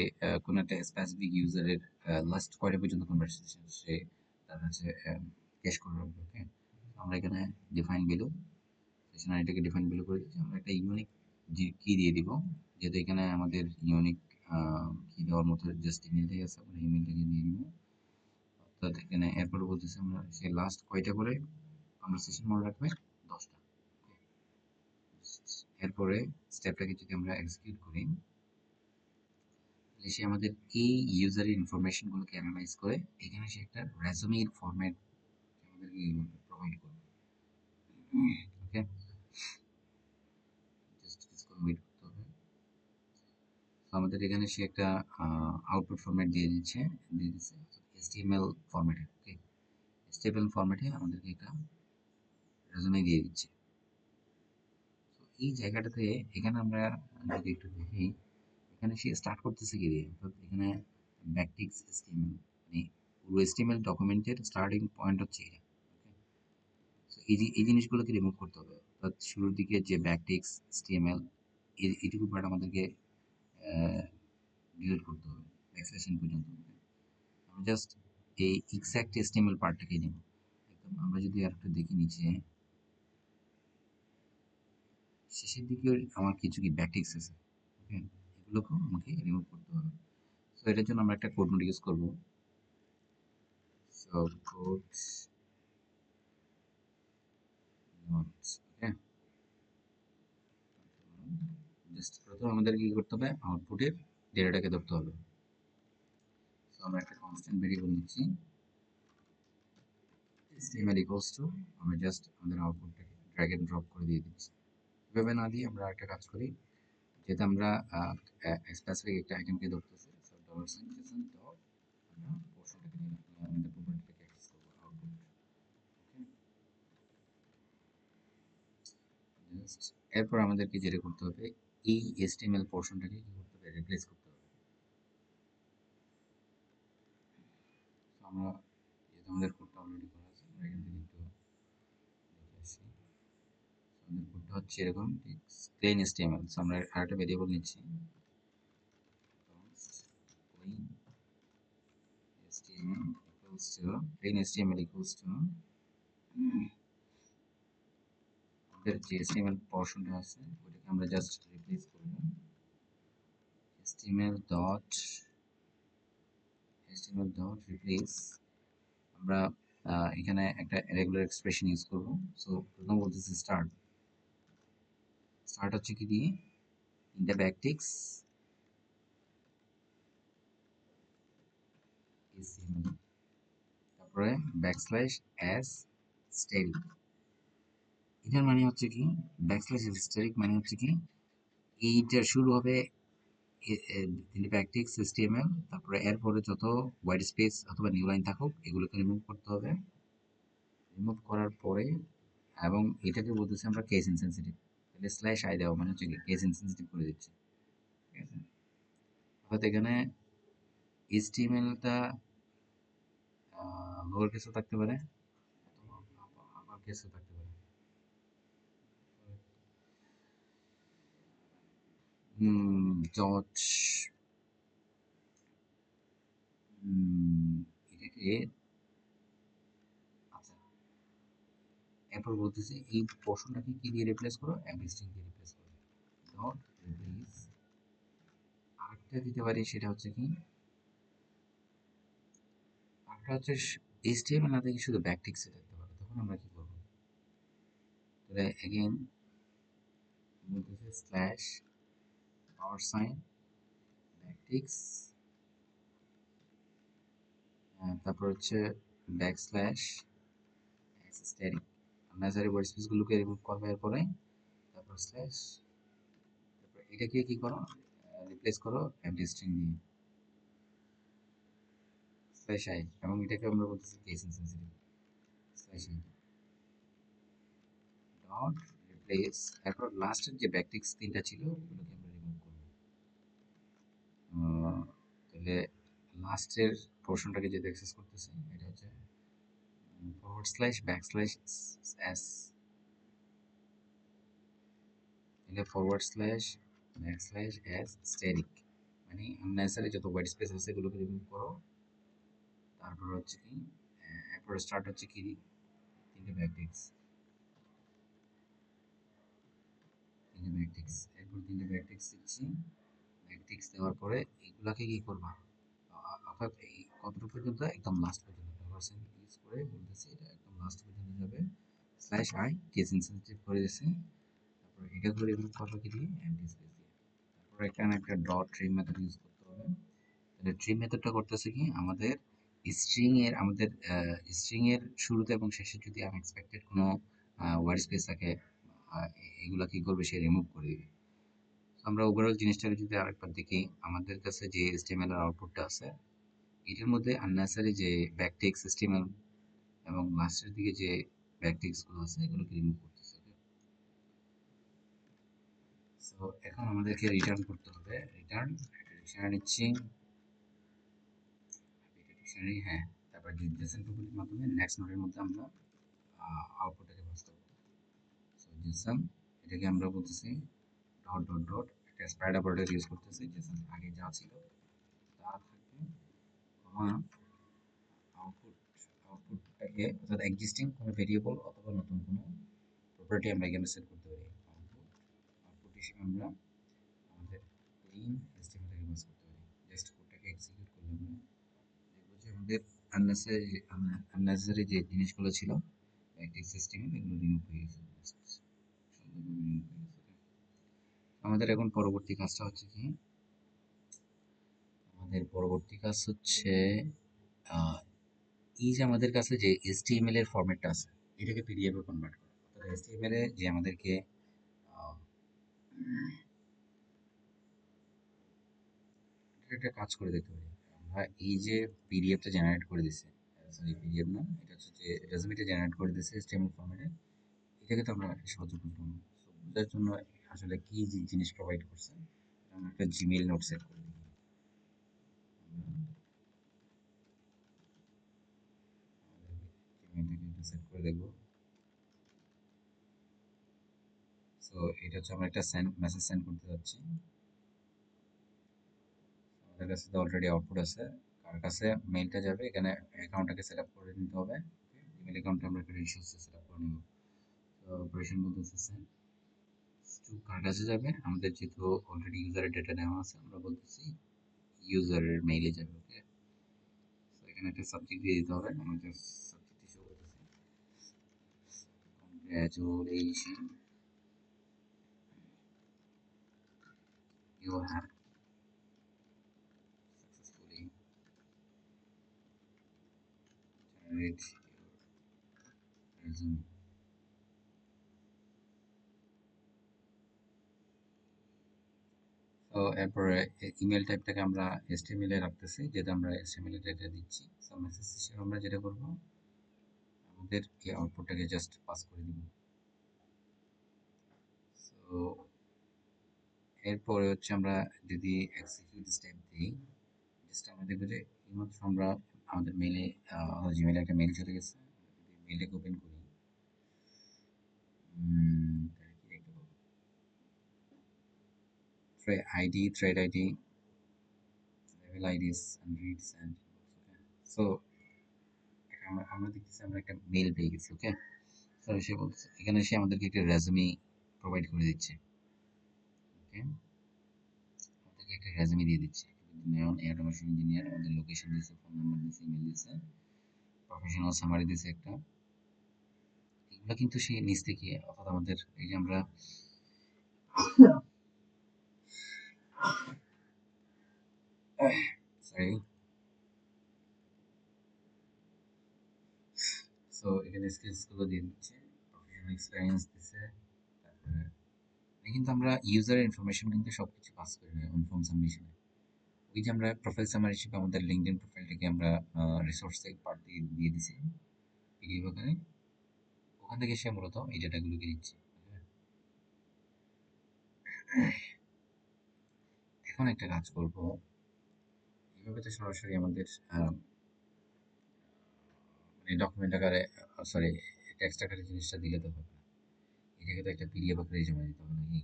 কোনো একটা স্পেসিফিক ইউজারের লাস্ট কয়টা পর্যন্ত কনভারসেশন সে তার কাছে ক্যাশ করে রাখবে। ওকে? আমরা এখানে ডিফাইন ভ্যালু সেশন আইডিটাকে ডিফাইন ভ্যালু করে দিচ্ছি। আমরা একটা ইউনিক যে কি দিয়ে দিব। যেহেতু এখানে আমাদের ইউনিক কি দেওয়ার মতো জাস্ট ইমেইলটাই আছে। আমরা ইমেইলটাকে দিয়ে দিব। অর্থাৎ এখানে এরপরে বলতেছি আমরা সে লাস্ট কয়টা করে কনভারসেশন মনে রাখবে? 10টা। এরপরে স্টেপটাকে যদি আমরা এক্সিকিউট করি তাহলে সে আমাদের এই ইউজারের ইনফরমেশন গুলোকে অ্যানালাইজ করে এখানে সে একটা রেজুমের ফরম্যাট আমাদেরকে প্রোভাইড করবে। ওকে, জাস্ট কিছুক্ষণ ওয়েট করতে হবে। তো আমাদের এখানে সে একটা আউটপুট ফরম্যাট দিয়ে দিচ্ছে HTML ফরম্যাটে। ওকে, HTML ফরম্যাটে আমাদেরকে একটা রেজুমে দিয়ে দিচ্ছে। তো এই জায়গাটাতে এখানে আমরা যদি একটু দেখি এখানে সে স্টার্ট করতেছে কি দিয়ে? অর্থাৎ এখানে ব্যাকটিক্স HTML মানে পুরো HTML ডকুমেন্টের স্টার্টিং পয়েন্ট হচ্ছে এটা। So এই জিনিসগুলোকে রিমুভ করতে হবে। অর্থাৎ শুরুর দিকে যে ব্যাকটিক্স HTML এইটুকু পার্ট আমাদেরকে ডিলিট করতে হবে ব্যাকস্ল্যাশ পর্যন্ত। আমরা জাস্ট এই এক্সাক্ট HTML পার্টটাকে নেব। একদম আমরা যদি আরেকটা দেখি নিচে শেষের দিকে আমার কিছু কি ব্যাকটিক্স আছে। ওকে, এগুলোকেও আমাকে রিমুভ করতে হবে। সো এটার জন্য আমরা একটা কোড নোট ইউজ করব। So code node. Okay, just প্রথমে আমাদের কি করতে হবে? আউটপুটের ডেটাটাকে ধরতে হবে। সো আমরা একটা কনস্ট্যান্ট ভেরিয়েবল নিচ্ছি HTML ইকুয়ালস টু আমরা জাস্ট আমাদের আউটপুটটাকে ড্র্যাগ এন্ড ড্রপ করে দিয়ে দিচ্ছি। এভাবে না দিয়ে আমরা একটা কাজ করি যেহেতু আমরা স্পেসিফিক একটা আইটেমকে ধরতেছি so dollar sign JSON dot আমরা পোর্শনটাকে নিয়ে আমাদের প্রপার্টিটাকে অ্যাক্সেস করবো আউটপুট। ওকে, জাস্ট এরপর আমাদেরকে যেটা করতে হবে এই HTML পোর্শনটাকে কি করতে হবে? রিপ্লেস করতে হবে। তো আমরা যেহেতু আমাদের কোডটা অলরেডি করা আছে আমরা এখান থেকে একটু দেখে আসি। আমাদের কোডটা হচ্ছে এরকম প্লেন HTML। সো আমরা আরেকটা ভেরিয়েবল নিচ্ছি plain HTML equals to plain HTML equals to আমাদের যে HTML পোর্শনটা আছে ওটাকে আমরা জাস্ট রিপ্লেস করব HTML dot replace আমরা এখানে একটা রেগুলার এক্সপ্রেশন ইউজ করব। সো প্রথম বলতেছি স্টার্ট হচ্ছে কি দিয়ে ইন দ্য ব্যাকটিক্স HTML তারপরে ব্যাকস্ল্যাশ এস স্টাইল। এটার মানে হচ্ছে কি ব্যাকস্ল্যাশ স্টাইল মানে হচ্ছে কি এইটার শুরু হবে ব্যাকটিক্স HTML তারপরে এরপরে যত হোয়াইট স্পেস অথবা নিউ লাইন থাকুক এগুলোকে রিমুভ করতে হবে। রিমুভ করার পরে এবং এটাকে বলতেছি আমরা কেস ইনসেনসিটিভ। তাহলে স্ল্যাশ আই দেওয়া মানে হচ্ছে কি কেস ইনসেনসিটিভ করে দিচ্ছি। ঠিক আছে, অর্থাৎ এখানে HTML-টা লোয়ার কেসও থাকতে পারে অথবা আপার কেসও থাকতে পারে। ডট এটাকে আচ্ছা এরপর বলতেছি এই পোর্শনটাকে কি দিয়ে রিপ্লেস করো? এমএসটি দিয়ে রিপ্লেস করো। ডট রিপ্লেস আরেকটা দিতে পারি সেটা হচ্ছে কি আরেকটা হচ্ছে HTML না থেকে শুধু ব্যাকটিক্সে থাকতে পারে তখন আমরা কি করবো? তাহলে এগেইন বলতেছে স্ল্যাশ পাওয়ার সাইন ব্যাকটিক্স তারপর হচ্ছে backslash static unnecessary word space গুলোকে রিমুভ করবে, এরপরে তারপর স্ল্যাশ, তারপর এটাকে কি করো, রিপ্লেস করো এমটি স্ট্রিং দিয়ে স্ল্যাশ আই, এবং এটাকে আমরা বলতেছি case insensitive slash I dot replace, এরপর লাস্টের যে ব্যাকটিক্স তিনটা ছিল ওগুলোকে আমরা রিমুভ করবো। তাহলে লাস্টের পোর্শনটাকে যদি অ্যাক্সেস করতেছি, এটা হচ্ছে forward slash back slash S, তাহলে forward slash back slash S static, মানে আননেসেসারি যত হোয়াইট স্পেস আছে এগুলোকে রিমুভ করো। তারপর হচ্ছে কি, এরপর স্টার্ট হচ্ছে কি তিনটে ব্যাকটিক্স, এরপর তিনটে ব্যাকটিক্স দিচ্ছি। ব্যাকটিক্স দেওয়ার পরে এগুলাকে কি করবা, অর্থাৎ এই কতটুকু পর্যন্ত, একদম লাস্ট পর্যন্ত পার্সেন্ট ইউজ করে বলতেছি, এটা একদম লাস্ট পর্যন্ত যাবে। স্ল্যাশ আই কেস ইনসেনসিটিভ করে দিয়েছি, তারপর এটা করে রিমুভ করবো কি দিয়ে, এমটি স্পেস দিয়ে। তারপর এখানে একটা ডট ট্রিম মেথড ইউজ করতে হবে। তাহলে ট্রিম মেথডটা করতেছে কি, আমাদের স্ট্রিং এর শুরুতে এবং শেষে যদি আনএক্সপেক্টেড কোনো ওয়ার্ড স্পেস থাকে, এগুলা কি করবে, সে রিমুভ করে দিবে। আমরা ওভারঅল জিনিসটাকে যদি আরেকবার দেখি, আমাদের কাছে যে HTML এর আউটপুটটা আছে, এটার মধ্যে আননেসেসারি যে ব্যাকটিক্স HTML এবং লাস্টের দিকে যে ব্যাকটিক্স গুলো আছে এগুলোকে রিমুভ করতেছে। সো এখন আমাদেরকে রিটার্ন করতে হবে, রিটার্ন ডিকশনারি নিচ্ছি, ডিকশনারি হ্যাঁ, তারপর জেসন টুকুলির মাধ্যমে নেক্সট নোডের মধ্যে আমরা আউটপুটটাকে পাস করব। সো জেসন, এটাকে আমরা বলতেছি ডট ডট ডট, একটা স্প্রাইড অপারেটর ইউজ করতেছি, জেসন আগে যা ছিল তা থাকবে, কমা আউটপুট, আউটপুটটাকে অর্থাৎ এক্সিস্টিং কোনো ভেরিয়েবল অথবা নতুন কোনো প্রপার্টি আমরা এখানে সেট করতে পারি। আউটপুট, আউটপুট হিসেবে আমরা আমাদের মেইন HTML-টাকে পাস করতে পারি। জাস্ট কোডটাকে এক্সিকিউট করলে আমরা দেখবো যে আমাদের আননেসেসারি যে জিনিসগুলো ছিল একটি সিস্টেমে, এগুলো রিমুভ হয়ে গেছে, সুন্দরভাবে রিমুভ হয়ে গেছে। আমাদের এখন পরবর্তী কাজটা হচ্ছে কি, আমাদের পরবর্তী কাজ হচ্ছে আহ, এই যে আমাদের কাছে যে HTML এর ফরম্যাটটা আছে, এটাকে পিডিএফ এ কনভার্ট করা। অর্থাৎ HTML এ যে আমাদেরকে আহ, এটা একটা কাজ করে দেখতে পারি। আমরা এই যে পিডিএফটা জেনারেট করে দিছে, সরি পিডিএফ না, এটা হচ্ছে যে রেজুমেটা জেনারেট করে দিছে HTML ফরম্যাটে, এটাকে তো আমরা সহজে বুঝবো না। So, বোঝার জন্য আসলে কি জিনিস প্রোভাইড করছে, আমরা একটা জিমেইল নোট সেট করে দিই। জিমেইলটাকে সেট করে দেখবো। সো এটা হচ্ছে আমরা একটা মেসেজ সেন্ড করতে যাচ্ছি। আমাদের কাছে তো অলরেডি আউটপুট আছে, কার কাছে মেইলটা যাবে, এখানে অ্যাকাউন্টটাকে সেট আপ করে নিতে হবে। ইমেল অ্যাকাউন্টটা আমরা ক্রেডেনশিয়ালস সেট আপ করে নিব। তো অপারেশন বলতেছে সেন্ড টু, কার কাছে যাবে, আমাদের যেহেতু অলরেডি ইউজারের ডেটা নেওয়া আছে, আমরা বলতেছি ইউজারের মেইলে যাবে। ওকে, তো এখানে একটা সাবজেক্ট দিয়ে দিতে হবে, আমরা জাস্ট সাবজেক্ট শো করতেছি congratulation, you have successfully generate resume. তো এরপরে ইমেল টাইপটাকে আমরা HTML এ রাখতেছি, যেটা আমরা HTML এ ডেটা দিচ্ছি। সো মেসেজ হিসেবে আমরা যেটা করব, আমাদের এই আউটপুটটাকে জাস্ট পাস করে দিব। সো এরপরে হচ্ছে আমরা যদি এক্সিকিউট স্টেপ দিই, জাস্ট আমরা দেখবো যে এইমাত্র আমরা আমাদের মেইলে, জিমেইলে একটা মেইল চলে গেছে। যদি মেইলটাকে ওপেন করি, তাহলে কি দেখতে পাবো, thread ID, level IDs and reads and, so আমরা দেখতেছি আমরা একটা মেইল পেয়ে গেছি। ওকে, তো সে বলছে এখানে সে আমাদেরকে একটা রেজুমে প্রোভাইড করে দিচ্ছে। ওকে, আমাদেরকে একটা রেজুমে দিয়ে দিচ্ছে, নেওন অটোমেশন ইঞ্জিনিয়ার, আমাদের লোকেশন দিয়েছে, ফোন নাম্বার দিয়েছে, ইমেল দিয়েছে, প্রফেশনাল সামারি দিয়েছে একটা। এগুলো কিন্তু সে নিচ থেকে, অর্থাৎ আমাদের এই যে আমরা সরি, সো এখানে স্কিলস গুলো দিয়ে দিচ্ছে, এক্সপেরিয়েন্স দিছে। তারপরে কিন্তু আমরা ইউজার ইনফরমেশন কিন্তু সবকিছু পাস করি না অন ফর্ম সাবমিশনে। ওই যে আমরা প্রোফাইল সামারি হিসেবে আমাদের লিঙ্কডইন প্রোফাইলটাকে আমরা রিসোর্স থেকে পার্ট দিয়ে দিয়ে দিছি পিডিএফ আকারে। ওখান থেকে সে মূলত এই ডেটাগুলোকে নিচ্ছে। এখন একটা কাজ করব, এভাবে তো সরাসরি আমাদের মানে ডকুমেন্ট আকারে, সরি, টেক্সট আকারে জিনিসটা দিলে তো হবে না। এটাকে তো একটা পিডিএফ আকারে জমা দিতে হবে নাকি?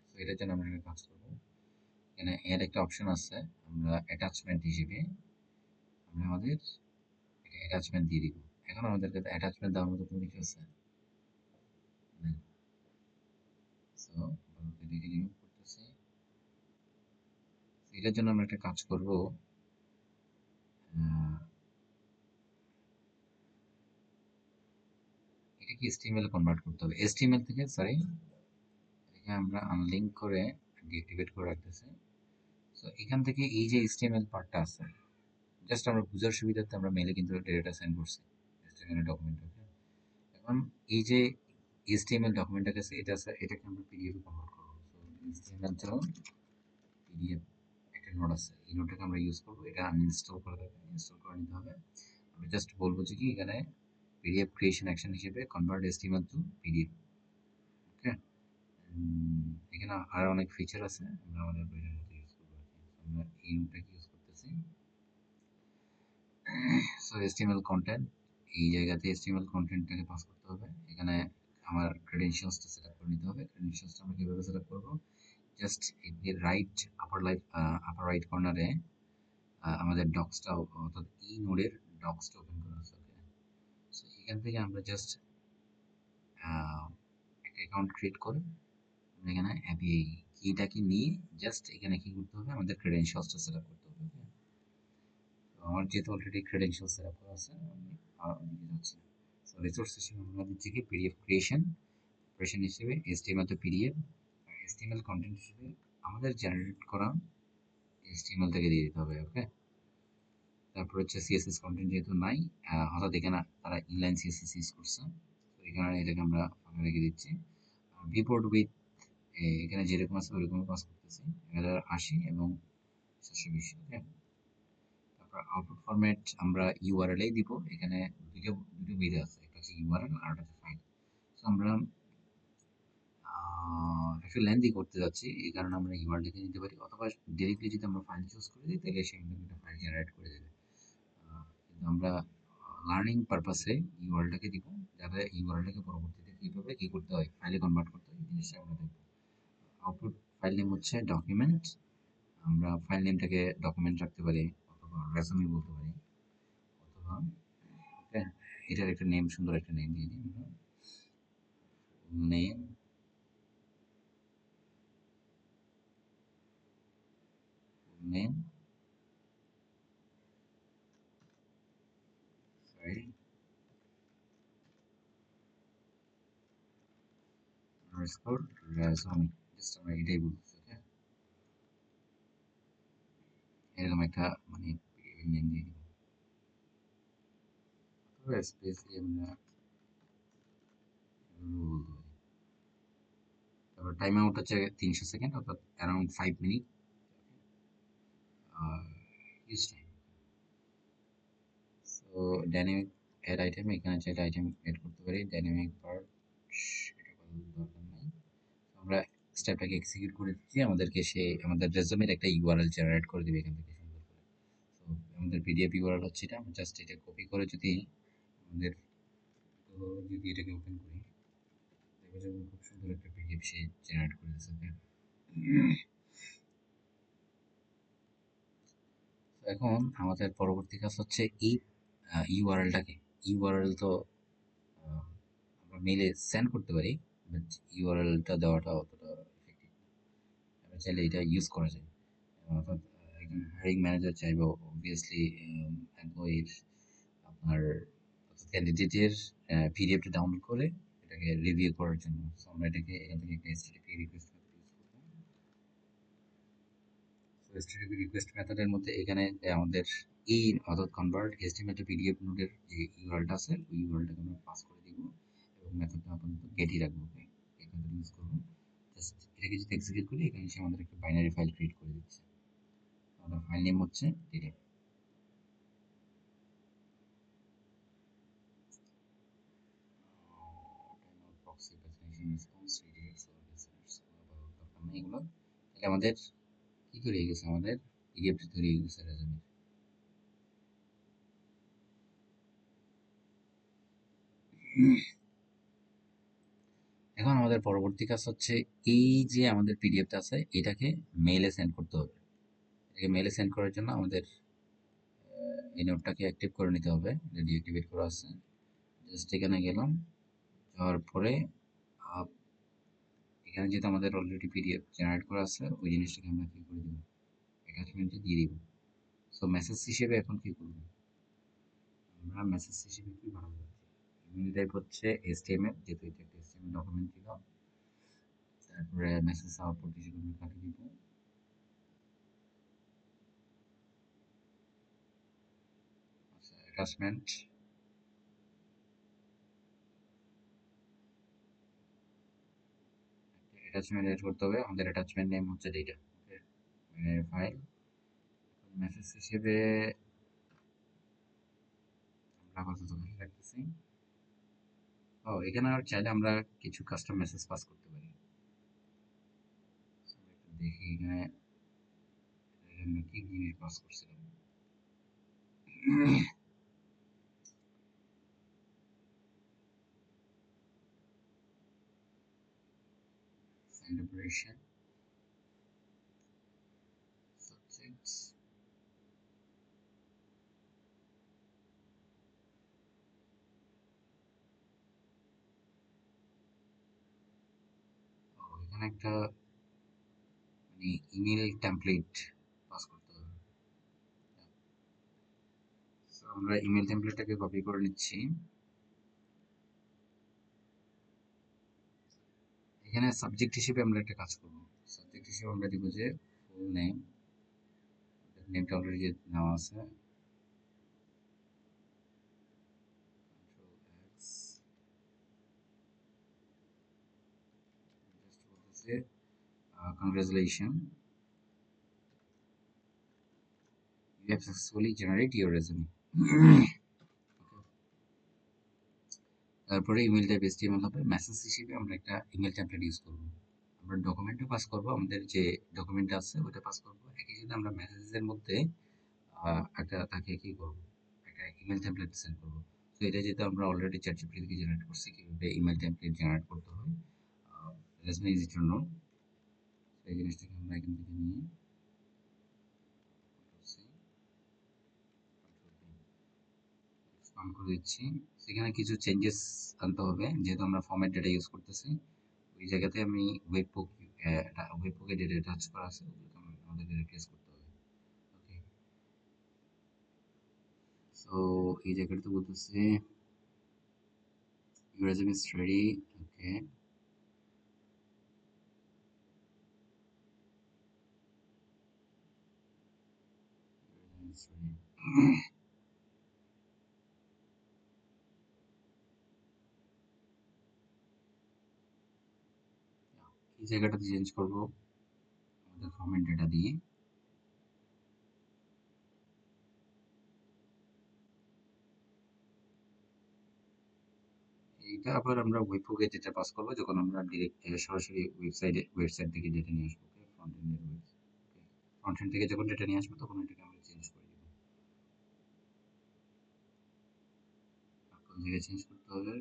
তো এটার জন্য আমরা একটা কাজ করবো, এখানে এর একটা অপশন আছে, আমরা অ্যাটাচমেন্ট হিসেবে আমরা আমাদের অ্যাটাচমেন্ট দিয়ে দিব। এখন আমাদের কাছে অ্যাটাচমেন্ট দেওয়ার মতো কোনো কিছু আছে? সো এটাকে রিমুভ করতেছি। এটার জন্য আমরা একটা কাজ করব, এটাকে এসটিএমএল কনভার্ট করতে হবে। এসটিএমএল থেকে, সরি, এটাকে আমরা আনলিঙ্ক করে ডিএক্টিভেট করে রাখতেছি। সো এখান থেকে এই যে এসটিএমএল পার্টটা আছে, জাস্ট আমরা বুঝার সুবিধার্থে আমরা মেলে কিন্তু ডেটাটা সেন্ড করছি এসটিএমএল ডকুমেন্টটাকে। এখন এই যে এইচটিএমএল ডকুমেন্টটা আছে, এটা আছে, এটাকে আমরা পিডিএফ এ কনভার্ট করব। সো এইচটিএমএল তো পিডিএফ একটা নোড আছে, এই নোডটাকে আমরা ইউজ করব। এটা আনইনস্টল করে দেবে, ইনস্টল করে নিতে হবে। আমরা জাস্ট বলবো যে কি এখানে পিডিএফ ক্রিয়েশন অ্যাকশন হিসেবে কনভার্ট এইচটিএমএল টু পিডিএফ। ওকে, এখানে আরো অনেক ফিচার আছে, আমরা আমাদের প্রয়োজন মতো ইউজ করবো। আমরা এই নোডটাকে ইউজ করতেছি। সো এইচটিএমএল কন্টেন্ট, এই জায়গাতে এইচটিএমএল কন্টেন্টটাকে পাস করতে হবে। এখানে আমার ক্রেডেনশিয়ালসটা সেট আপ করে নিতে হবে। ক্রেডেনশিয়ালসটা আমরা কিভাবে সেট আপ করবো? জাস্ট এর রাইট আপার রাইট কর্নারে আমাদের ডক্সটা, অর্থাৎ ই নোডের ডক্সটা ওপেন করা আছে। ওকে, সো এখান থেকে আমরা জাস্ট একটা অ্যাকাউন্ট ক্রিয়েট করে এখানে অ্যাপি কিটাকে নিয়ে জাস্ট এখানে কি করতে হবে? আমাদের ক্রেডেনশিয়ালসটা সেট আপ করতে হবে। আমার যেহেতু অলরেডি ক্রেডেনশিয়াল সেট আপ করা আছে, আমি আর অনেকে যাচ্ছি না। সো রিসোর্স হিসেবে আমরা দিচ্ছি কি পিডিএফ ক্রিয়েশন হিসেবে এইচটিএমএল টু পিডিএফ, আর এইচটিএমএল কন্টেন্ট হিসেবে আমাদের জেনারেট করা এইচটিএমএল থেকে দিয়ে দিতে হবে। ওকে, তারপর হচ্ছে সিএসএস কন্টেন্ট যেহেতু নাই, হঠাৎ এখানে তারা ইনলাইন সিএসএস ইউজ করছে, তো এখানে এটাকে আমরা ফাঁকা রেখে দিচ্ছি। বিপোর্ট উইথ এখানে যেরকম আছে ওইরকম পাস করতেছি, 1080 এবং 720। ওকে, তারপর আউটপুট ফরম্যাট আমরা ইউআরএল দিব। এখানে দুটো দুটো বিধি আছে, একটা হচ্ছে ইউআরএল আর একটা হচ্ছে ফাইল। সো আমরা একটু লেন্দি করতে যাচ্ছি, এই কারণে আমরা ইউআরএল লিখে নিতে পারি, অথবা ডিরেক্টলি যদি আমরা ফাইল চুজ করে দিই তাহলে সে কিন্তু একটা ফাইল জেনারেট করে দেবে। কিন্তু আমরা লার্নিং পারপাসে ইউআরএলটাকে দিব, যাতে ইউআরএলটাকে পরবর্তীতে কীভাবে কী করতে হয়, ফাইলে কনভার্ট করতে হয়, এই জিনিসটা আমরা দেখব। আউটপুট ফাইল নেম হচ্ছে ডকুমেন্ট, আমরা ফাইল নেমটাকে ডকুমেন্ট রাখতে পারি, অথবা রেজুমে বলতে পারি, অথবা ওকে, এটার একটা নেম, সুন্দর একটা নেম দিয়ে দিই আমরা, name name sorry underscore resume, just আমরা এটাই বলতেছি। ওকে, এরকম একটা মানে নেম দিয়ে দিব, অথবা স্পেস দিয়ে আমরা বলতে পারি। তারপর টাইম আউট হচ্ছে 300 সেকেন্ড, অর্থাৎ around 5 minute use time. So dynamic add item, এখানে চাইলে আইটেম এড করতে পারি। ডাইনামিক পার্ট এটা কোনো দরকার নাই। আমরা স্টেপটাকে এক্সিকিউট করে দিচ্ছি, আমাদেরকে সে আমাদের রেজুমের একটা ইউআরএল জেনারেট করে দিবে এখান থেকে সুন্দর করে। সো আমাদের পিডিএফ ইউআরএল হচ্ছে এটা, আমরা জাস্ট এটা কপি করে যদি আমাদের, যদি এটাকে ওপেন করি, দেখো যে খুব সুন্দর একটা পিডিএফ সে জেনারেট করে দিচ্ছে। এখন আমাদের পরবর্তী কাজ হচ্ছে এই ইউআরএলটাকে, ইউআরএল তো আমরা মেইলে সেন্ড করতে পারি, বাট ইউআরএলটা দেওয়াটা অতটা এফেক্টিভ না। আমরা চাইলে এটা ইউজ করা যায়। অর্থাৎ একজন হায়ারিং ম্যানেজার চাইবে অবভিয়াসলি এমপ্লয়ির আপনার ক্যান্ডিডেটের পিডিএফটা ডাউনলোড করে এটাকে রিভিউ করার জন্য। সো আমরা এটাকে এখান থেকে একটা এসটিটিপি রিকোয়েস্ট মেথড ইউজ করব। সো এসটিটিপি রিকোয়েস্ট মেথডের মধ্যে এখানে আমাদের এই অর্থাৎ কনভার্ট এইচটিএমএল টু পিডিএফ নোডের যে ইউআরএলটা আছে, ওই ইউআরএলটাকে আমরা পাস করে দিব, এবং মেথডটা আপাতত গেটই রাখবো। ওকে, এই মেথড ইউজ করবো। জাস্ট এটাকে যদি এক্সিকিউট করি, এখানে সে আমাদের একটা বাইনারি ফাইল ক্রিয়েট করে দিচ্ছে। আমাদের ফাইল নেম হচ্ছে ডেটা। এগুলো তাহলে আমাদের কি তৈরি হয়ে গেছে, আমাদের পিডিএফ তৈরি হয়ে গেছে রেজাল্ট। এখন আমাদের পরবর্তী কাজ হচ্ছে এই যে আমাদের পিডিএফটা আছে এটাকে মেইলে সেন্ড করতে হবে। এটাকে মেইলে সেন্ড করার জন্য আমাদের এই নোটটাকে অ্যাক্টিভ করে নিতে হবে। এটা ডিঅ্যাক্টিভেট করা আছে। জাস্ট এখানে গেলাম, যাওয়ার পরে এখানে যেহেতু আমাদের অলরেডি পিডিএফ জেনারেট করা আছে ওই জিনিসটাকে আমরা কি করে দিব, অ্যাটাচমেন্টে দিয়ে দিব। সো মেসেজ হিসেবে এখন কি করব, আমরা মেসেজ হিসেবে কি বানাবো, ইমেল টাইপ হচ্ছে HTML, যেহেতু এটা একটা HTML ডকুমেন্ট ছিল। তারপরে মেসেজ আউটপুট হিসেবে আমরা কাকে দিব, আচ্ছা অ্যাটাচমেন্ট, অ্যাটাচমেন্ট এড করতে হবে। আমাদের অ্যাটাচমেন্ট নেম হচ্ছে ডেটা। ওকে, ফাইল মেসেজ হিসেবে আমরা আপাতত রাখতেছি। ও এখানে আর চাইলে আমরা কিছু কাস্টম মেসেজ পাস করতে পারি। So, একটু দেখি এখানে আমরা কি জিনিস পাস করছিলাম। celebration subjects, এখানে একটা মানে ইমেল টেমপ্লেট পাস করতে হবে। So, আমরা ইমেল টেমপ্লেটটাকে কপি করে নিচ্ছি। এখানে সাবজেক্ট হিসেবে আমরা একটা কাজ করব। সাবজেক্ট হিসেবে আমরা দিব যে ফুল নেম, নেমটা অলরেডি নেওয়া আছে। জাস্ট বলতেছে congratulations, you have successfully generated your resume. তারপরে ইমেল টাইপ HTML হবে। মেসেজ হিসেবে আমরা একটা ইমেল টেমপ্লেট ইউজ করব। আমরা ডকুমেন্টও পাস করব, আমাদের যে ডকুমেন্ট আছে ওটা পাস করব। একই সাথে আমরা মেসেজের মধ্যে একটা তাকে কি করব, একটা ইমেল টেমপ্লেট সেন্ড করব। তো এটা যেহেতু আমরা অলরেডি চ্যাটজিপিটি থেকে জেনারেট করছি কিভাবে ইমেল টেমপ্লেট জেনারেট করতে হয়, রেজমে ইজি টু নো, এই জিনিসটাকে আমরা এখান থেকে নিয়ে এক্সপান্ড করে দিচ্ছি। সেখানে কিছু চেঞ্জেস আনতে হবে, যেহেতু আমরা ফরম্যাট ডেটা ইউজ করতেছি। ওই জায়গাতে আমি ওয়েবপুকে ডেটা টাচ করা আছে, ওগুলোকে আমাদের রিপ্লেস করতে হবে। ওকে, সো এই জায়গাটাতে বলতেছে your resume is ready. ওকে, এই জায়গাটাতে চেঞ্জ করব আমাদের ফরম্যাট ডেটা দিয়ে। এইটা আবার আমরা ওয়েবপুকে ডেটা পাস করব যখন আমরা ডিরেক্ট সরাসরি ওয়েবসাইট থেকে ডেটা নিয়ে আসবো। ফ্রন্ট এন্ডের ফ্রন্ট এন্ড থেকে যখন ডেটা নিয়ে আসবো তখন এটাকে আমরা চেঞ্জ করে দিব। কোন জায়গায় চেঞ্জ করতে হবে,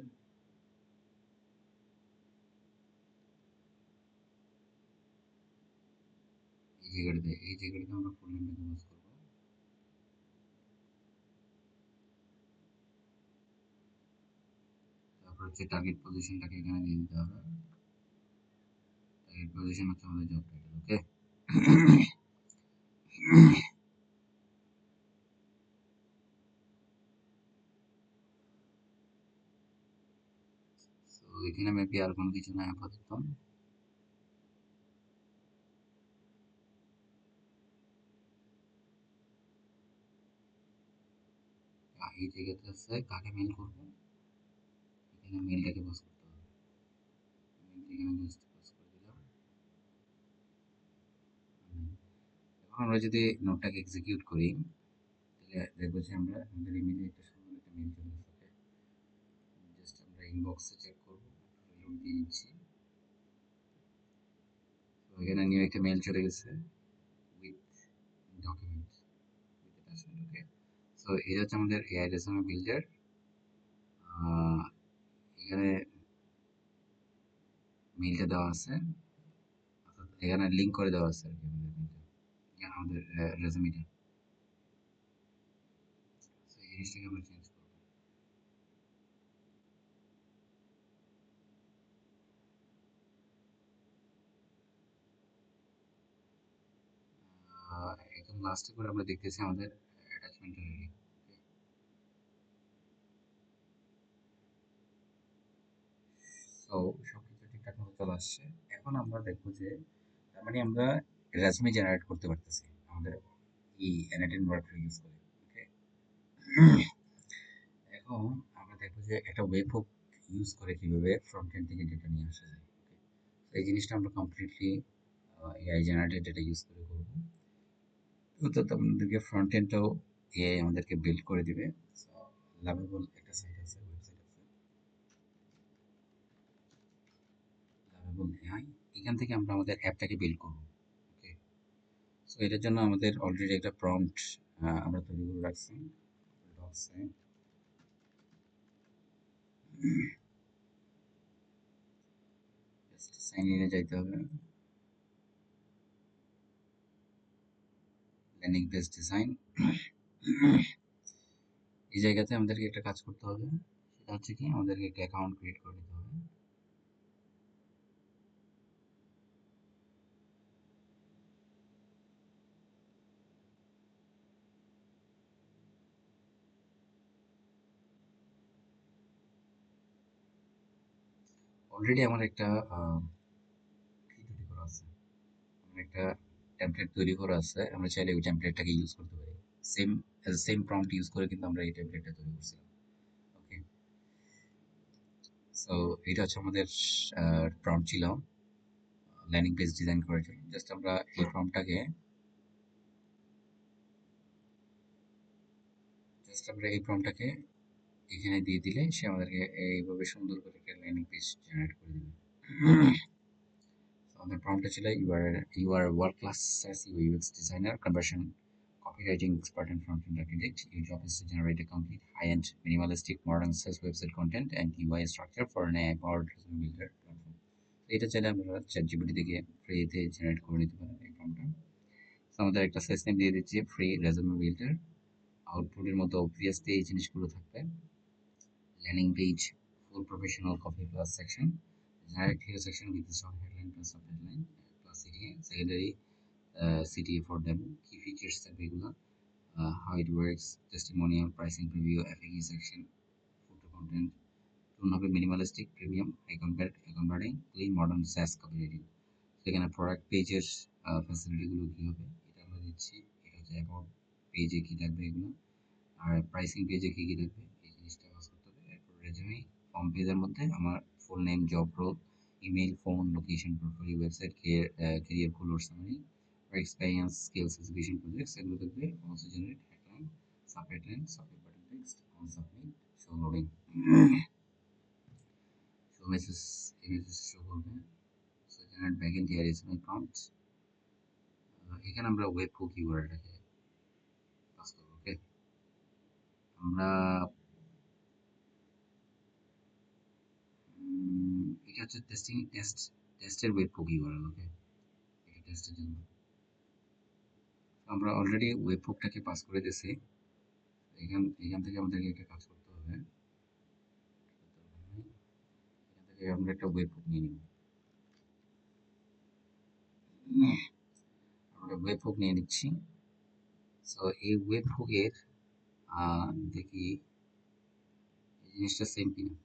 এই জায়গাটাতে আমরা ফুল নেমটাকে ইউজ করব। তারপর হচ্ছে টার্গেট পজিশনটাকে এখানে দিয়ে দিতে হবে। টার্গেট পজিশন হচ্ছে আমাদের জব টাইটেল। ওকে, সো এখানে মেবি আর কোনো কিছু নাই আপাতত। এই জায়গাতে আছে কাকে মেইল করব, এখানে মেইলটাকে পাস করতে হবে। এখানে জাস্ট ক্লোজ করে দিলাম। এখন আমরা যদি নোটটাকে এক্সিকিউট করি তাহলে দেখবো যে আমরা আমাদের ইমেইলে একটা সুন্দর একটা মেইল চলে আসছে। জাস্ট আমরা ইনবক্সে চেক করবো, লোড দিয়ে নিচ্ছি। তো এখানে নিউ একটা মেইল চলে গেছে with document with attachment. Okay, so এটা হচ্ছে আমাদের এআই রেজুমে বিল্ডার। এখানে মেইলটা দেওয়া আছে, অর্থাৎ এখানে লিঙ্ক করে দেওয়া আছে আর কি আমাদের মেইলটা, আমাদের রেজুমিটা। সো এই জিনিসটাকে আমরা চেঞ্জ করবো। একদম লাস্টে করে আমরা দেখতেছি আমাদের অ্যাটাচমেন্টটা রেডি। সো সবকিছু ঠিকঠাক মতো চলে আসছে। এখন আমরা দেখবো যে তার মানে আমরা রেজুমে জেনারেট করতে পারতেছি আমাদের এই অ্যানাটেন ওয়ার্কফ্লো ইউজ করে। ওকে, এখন আমরা দেখবো যে একটা ওয়েব হুক ইউজ করে কিভাবে ফ্রন্ট এন্ড থেকে ডেটা নিয়ে আসা যায়। ওকে, এই জিনিসটা আমরা completely AI generated data use করে করবো। অর্থাৎ আমাদেরকে ফ্রন্ট এন্ডটাও এআই আমাদেরকে বিল্ড করে দিবে। সো লাভেবল একটা সাইট আছে, ওয়েবসাইট আছে লাভেবল এআই। এখান থেকে আমরা আমাদের অ্যাপটাকে বিল্ড করবো। ওকে, সো এটার জন্য আমাদের অলরেডি একটা প্রম্পট আমরা তৈরি করে রাখছি ডক্সে। জাস্ট সাইন ইনে যাইতে হবে, ল্যান্ডিং পেজ ডিজাইন। এই জায়গাতে আমাদেরকে একটা কাজ করতে হবে, সেটা হচ্ছে কি আমাদেরকে একটা অ্যাকাউন্ট ক্রিয়েট করে নিতে হবে। অলরেডি আমার একটা কি তৈরি করা আছে, আমার একটা টেমপ্লেট তৈরি করা আছে। আমরা চাইলে ওই টেমপ্লেটটাকে ইউজ করতে পারি। সেম সেম প্রম্পট ইউজ করে কিন্তু আমরা এই টেমপ্লেটটা তৈরি করছিলাম। ওকে, সো এটা হচ্ছে আমাদের প্রম্পট ছিল ল্যান্ডিং পেজ ডিজাইন করার জন্য। জাস্ট আমরা এই প্রম্পটটাকে এখানে দিয়ে দিলে সে আমাদেরকে এইভাবে সুন্দর করে একটা ল্যান্ডিং পেজ জেনারেট করে দিবে। আমাদের প্রম্পটটা ছিল you are world class SaaS UX designer, conversion copywriting expert and front-end architect. Your job is to generate a complete high-end minimalistic modern SaaS website content and UI structure for an AI-powered resume builder platform. তো এটা চাইলে আমরা ChatGPT থেকে ফ্রিতে generate করে নিতে পারেন এই প্রম্পটটা। আমাদের একটা সাইজ নেম দিয়ে দিচ্ছি ফ্রি রেজুমে বিল্ডার। আউটপুটের মতো অবভিয়াসলি এই জিনিসগুলো থাকবে। Landing page, full professional copy plus section, generic hero section with the strong headline plus subheadline plus CTA, secondary CTA for demo, key features থাকবে এগুলো, how it works, testimonial, pricing preview, FAQ section, photo content, tone হবে minimalistic, premium, high converting, clean, modern SaaS copywriting। সেখানে product পেজের facility গুলো কি হবে এটা আমরা দিচ্ছি। এটা হচ্ছে অ্যাবাউট পেজে কি থাকবে এগুলো, আর প্রাইসিং পেজে কি কি থাকবে এই জিনিসটা কাজ করতে হবে। এরপর রেজুমে ফর্ম পেজের মধ্যে আমার full name, job role, email, phone, location, portfolio, website, career goal or summary, experience, skills, education, projects এগুলো থাকবে। Also generate headline, subheadline, subject button text, on submit, show loading, show message, images show করবে। So generate backend AI resume prompt. এখানে আমরা web hook ইউআরএলটাকে pass করব। ওকে, আমরা এটা হচ্ছে টেস্টের ওয়েব হুক ইউআরএল। ওকে, এটা টেস্টের জন্য আমরা অলরেডি ওয়েব হুকটাকে পাস করে দিয়েছি। এখান এখান থেকে আমাদেরকে একটা কাজ করতে হবে, এখান থেকে আমরা একটা ওয়েব হুক নিয়ে নিব। আমরা ওয়েব হুক নিয়ে নিচ্ছি। সো এই ওয়েব হুকের দেখি এই জিনিসটা সেম কিনা।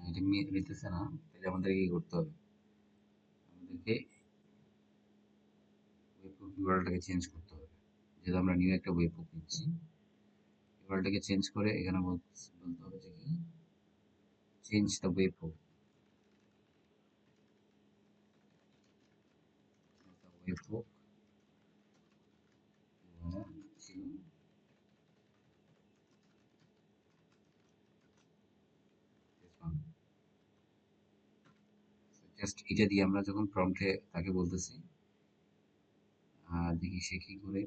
এটা নিতেছে না, তাহলে আমাদেরকে কি করতে হবে, আমাদেরকে ওয়েব হুক ইউআরএলটাকে চেঞ্জ করতে হবে। যেহেতু আমরা নিউ একটা ওয়েব হুক নিচ্ছি, ওয়ার্ডটাকে চেঞ্জ করে এখানে বলতে হবে যে কি চেঞ্জ দ্য ওয়েব হোক, ওয়েব হোক জাস্ট এটা দিয়ে আমরা যখন প্রম্পটে তাকে বলতেছি দেখি সে কি করে।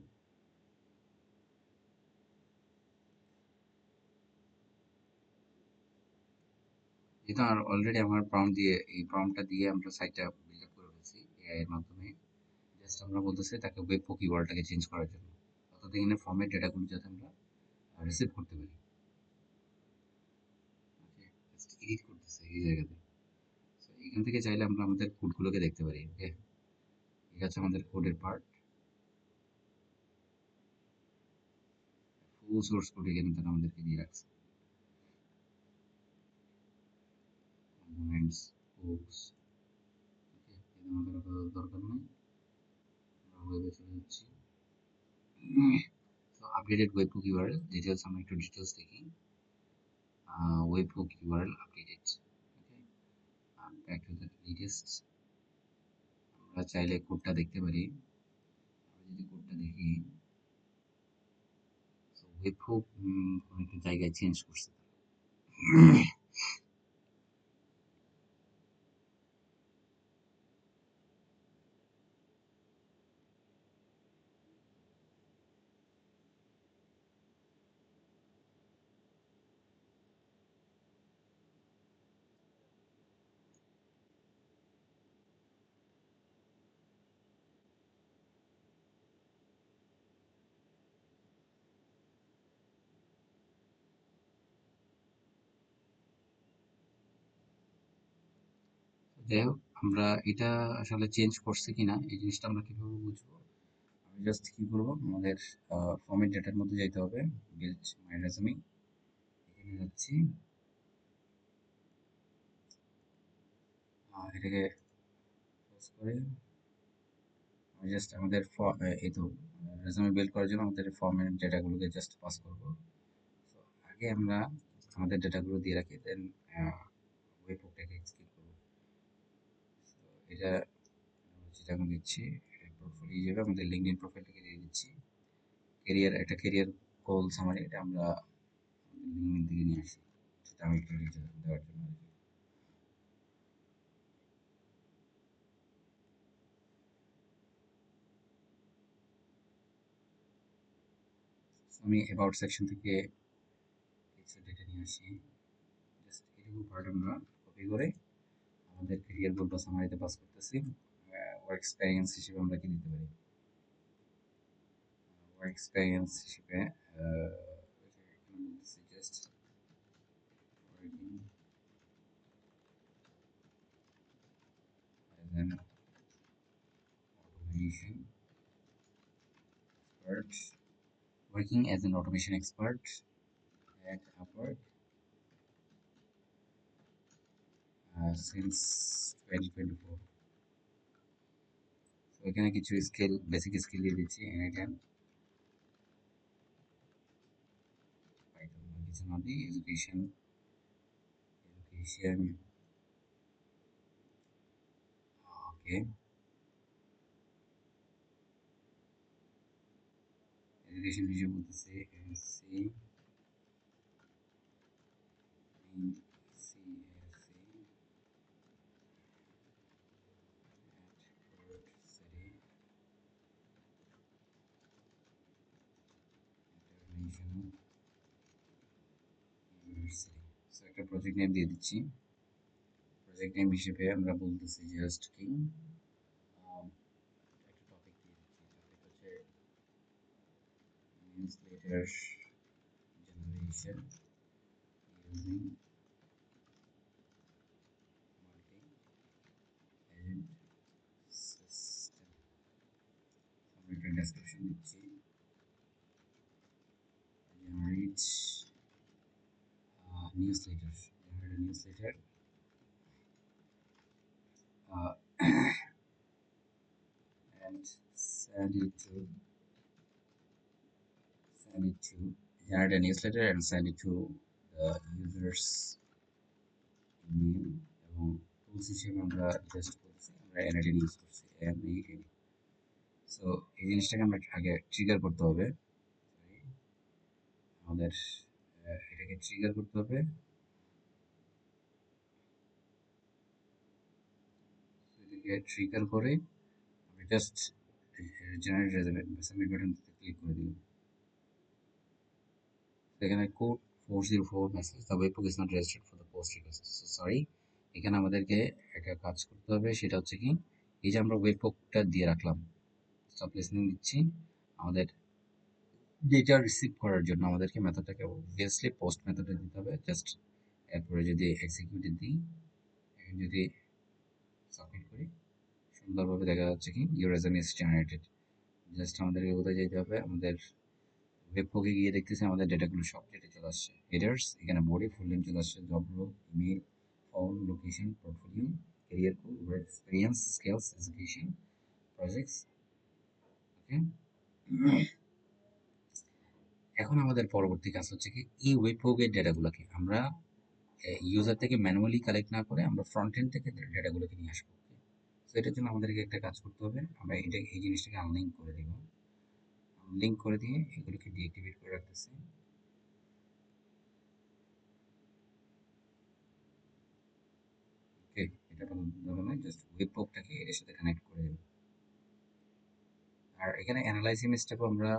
যেহেতু আর অলরেডি আমার প্রম্পট দিয়ে এই প্রম্পটটা দিয়ে আমরা সাইটটা বিল্ড আপ করে ফেলছি এআই এর মাধ্যমে, জাস্ট আমরা বলতেছি তাকে ওয়েব হোক কিওয়ার্ডটাকে চেঞ্জ করার জন্য, অর্থাৎ এখানে ফর্মেট ডেটাগুলো যাতে আমরা রিসিভ করতে পারি। ওকে, জাস্ট এডিট করতেছে এই জায়গাতে। সো এখান থেকে চাইলে আমরা আমাদের কোডগুলোকে দেখতে পারি। ওকে, ঠিক আছে, আমাদের কোডের পার্ট ফুল সোর্স কোড এখানে তারা আমাদেরকে দিয়ে রাখছে, কম্পোনেন্টস, হুকস। ওকে, এটা আমাদের আপাতত দরকার নেই, আমরা ওয়েবে চলে যাচ্ছি। তো updated web hook URL details, আমরা একটু ডিটেলস দেখি। Web hook URL updated. Okay, back to the latest. আমরা চাইলে কোডটা দেখতে পারি। আমরা যদি কোডটা দেখি, ওয়েব হুক কোনো একটা জায়গায় চেঞ্জ করছে। যাই হোক, আমরা এটা আসলে চেঞ্জ করছে কিনা এই জিনিসটা আমরা কিভাবে বুঝবো? আমি জাস্ট কি করবো, আমাদের ফর্মেট ডেটার মধ্যে যাইতে হবে, বিল্ড মাই রেজুমে, এখানে যাচ্ছি, এটাকে পজ করে আমি জাস্ট আমাদের এই তো রেজুমে বিল্ড করার জন্য আমাদের ফর্মেট ডেটাগুলোকে জাস্ট পাস করবো। তো আগে আমরা আমাদের ডেটাগুলো দিয়ে রাখি, দেন ওয়েব হোকটাকে এক্সিকিউট করবো। এটা যেটা আমি দিচ্ছি প্রোফাইল হিসেবে আমাদের লিঙ্কডইন প্রোফাইলটাকে দিয়ে দিচ্ছি। ক্যারিয়ার, একটা ক্যারিয়ার কল সামারি, এটা আমরা লিঙ্কডইন থেকে নিয়ে আসি, সেটা আমি একটু দেওয়ার জন্য আর কি। আমি অ্যাবাউট সেকশন থেকে কিছু ডেটা নিয়ে আসি, জাস্ট এটুকু পার্ট আমরা কপি করে আমাদের ক্যারিয়ার গোল বা সামারিতে পাস করতেছি। ওয়ার্ক এক্সপেরিয়েন্স হিসেবে আমরা কি দিতে পারি? ওয়ার্ক এক্সপেরিয়েন্স হিসেবে এখানে বলতেছি just working as an automation expert, working as an automation expert at Upwork since 2024. তো এখানে কিছু স্কিল, বেসিক স্কিল দিয়ে দিচ্ছি, এনএলএম, পাইথন, কিছু না দিই, এডুকেশন, এডুকেশন, ওকে, এডুকেশন হিসেবে বলতেছি MC CSC international university. So একটা প্রজেক্ট নেম দিয়ে দিচ্ছি। প্রজেক্ট নেম হিসেবে আমরা বলতেছি জাস্ট কি একটা টপিক দিয়ে দিচ্ছি, টপিক হচ্ছে newsletter generation using multi-agent system. আমরা একটা ডেসক্রিপশন দিচ্ছি, generate newsletter, generate a newsletter, uh, and send it to generate a newsletter and send it to the users email এবং টুলস হিসেবে আমরা জাস্ট করছি আমরা এনএডি ইউজ করছি এনএডি। সো এই জিনিসটাকে আমরা আগে ট্রিগার করতে হবে। আমাদের এটাকে ট্রিগার করতে হবে। এটাকে ট্রিগার করে আমি just generate result submit button click করে দিলাম। এখানে code 404 message the web page is not registered for the post request. So sorry, এখানে আমাদেরকে একটা কাজ করতে হবে, সেটা হচ্ছে কি এই যে আমরা ওয়েব পেজটা দিয়ে রাখলাম, স্টপ লিসেনিং দিচ্ছি, আমাদের ডেটা রিসিভ করার জন্য আমাদেরকে মেথডটাকে অবভিয়াসলি পোস্ট মেথডে দিতে হবে। জাস্ট এরপরে যদি এক্সিকিউটিভ দিই, এখন যদি সাবমিট করি, সুন্দরভাবে দেখা যাচ্ছে কি your result is generated. Just আমাদেরকে কোথায় যেতে হবে, আমাদের ওয়েব পেজে গিয়ে দেখতেছি আমাদের ডেটাগুলো সব ডেটা চলে আসছে। হেডার্স, এখানে বডি ফুল নেম চলে আসছে, job role, email, phone, location, portfolio, career code, work experience, skills, education, projects. Okay, এখন আমাদের পরবর্তী কাজ হচ্ছে কি এই ওয়েব পেজের ডেটাগুলোকে আমরা ইউজার থেকে ম্যানুয়ালি কালেক্ট না করে আমরা ফ্রন্ট এন্ড থেকে ডেটাগুলোকে নিয়ে আসবো। তো এটার জন্য আমাদেরকে একটা কাজ করতে হবে, আমরা এই জিনিসটাকে আনলিঙ্ক করে দেব। আনলিঙ্ক করে দিয়ে এগুলোকে ডিঅ্যাক্টিভেট করে রাখতেছি। ওকে, এটা কোনো দরকার নাই, জাস্ট ওয়েব পেজটাকে এর সাথে কানেক্ট করে দেব। আর এখানে অ্যানালাইজ ইমেজটাকেও আমরা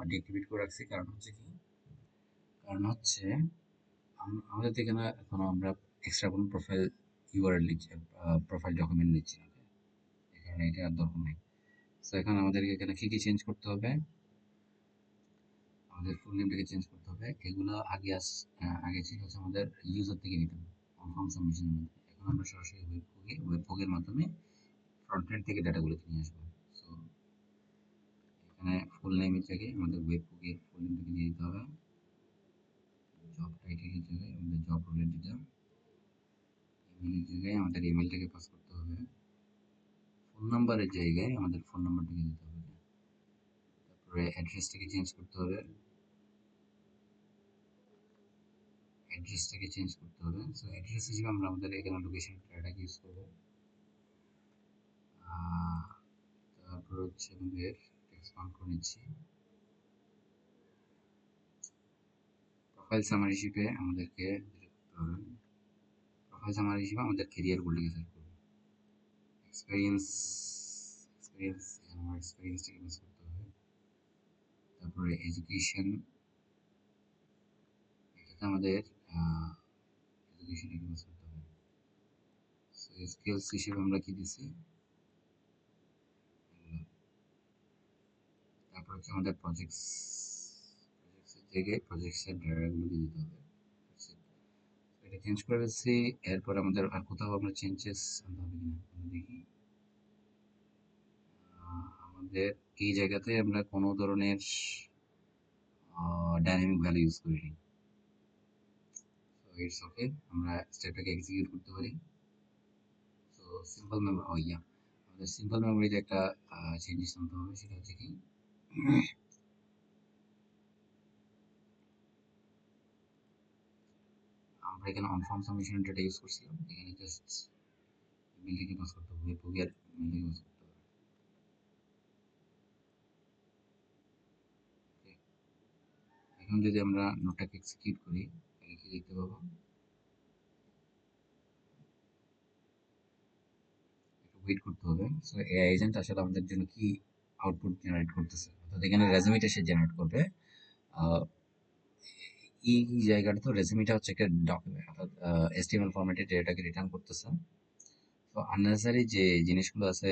ডিঅ্যাক্টিভেট করে রাখছি, কারণ হচ্ছে আমাদের তো এখানে কোনো আমরা এক্সট্রা কোনো প্রোফাইল ইউআরএল নিচ্ছি, প্রোফাইল ডকুমেন্ট নিচ্ছি না, এই কারণে এটা আর দরকার নেই। সো এখন আমাদেরকে এখানে কি কি চেঞ্জ করতে হবে, আমাদের ফুল নেমটাকে চেঞ্জ করতে হবে। এগুলো আগে ছিল হচ্ছে আমাদের ইউজার থেকে নিতাম ফর্ম সাবমিশনের মধ্যে, এখন আমরা সরাসরি ওয়েব পেজের মাধ্যমে ফ্রন্ট এন্ড থেকে ডাটাগুলোকে নিয়ে আসবো। সো এখানে ফুল নেমের জায়গায় আমাদের ওয়েব পেজের ফুল নেমটাকে দিয়ে দিতে হবে, জব টাইটেলের জায়গায় আমাদের জব রোলের ডেটা, ইমেলের জায়গায় আমাদের ইমেলটাকে পাস করতে হবে, ফোন নাম্বারের জায়গায় আমাদের ফোন নাম্বারটাকে দিতে হবে, তারপরে অ্যাড্রেসটাকে চেঞ্জ করতে হবে, সো অ্যাড্রেস হিসেবে আমরা আমাদের এখানে লোকেশন ট্যাগটাকে ইউজ করবো। তারপর হচ্ছে আমাদের এক্সপান্ড করে নিচ্ছি, প্রোফাইল সামারি হিসেবে আমাদেরকে প্রোফাইল সামারি হিসেবে আমাদের ক্যারিয়ার গোলটাকে সেট করবো। এক্সপিরিয়েন্স, আমার এক্সপিরিয়েন্সটাকে ইউজ করতে হবে, তারপরে এডুকেশন, এটাতে আমাদের এডুকেশনটাকে ইউজ করতে হবে। সো স্কিলস হিসেবে আমরা কি দিছি, তারপর হচ্ছে আমাদের প্রজেক্টসের জায়গায় প্রজেক্টসের ডেটাগুলোকে দিতে হবে। এটা চেঞ্জ করে ফেলছি। এরপর আমাদের আর কোথাও আমরা চেঞ্জেস আনতে হবে কিনা আমরা দেখি। আমাদের এই জায়গাতে আমরা কোনো ধরনের ডাইনামিক ভ্যালু ইউজ করিনি। সো ইটস ওকে, আমরা স্টেপটাকে এক্সিকিউট করতে পারি। সো সিম্পল মেমোরি, আমাদের সিম্পল মেমোরিতে একটা চেঞ্জেস আনতে হবে, সেটা হচ্ছে কি আমরা এখানে on form submission data use করছিলাম, এখানে জাস্ট ইমেলটাকে পাস করতে হবে, ওয়েব ইমেলটাকে পাস করতে হবে। এখন যদি আমরা নোটটাকে এক্সিকিউট করি তাহলে কি দেখতে পাবো, ওয়েট করতে হবে। সো এআই এজেন্ট আসলে আমাদের জন্য কি আউটপুট জেনারেট করতেছে, অর্থাৎ এখানে রেজুমেটা সে জেনারেট করবে। আহ, এই জায়গাটা তো রেজুমেটা হচ্ছে একটা ডকুমেন্ট, অর্থাৎ এসটিএমএল ফরম্যাটে ডেটাকে রিটার্ন করতেছে। তো আননেসেসারি যে জিনিসগুলো আছে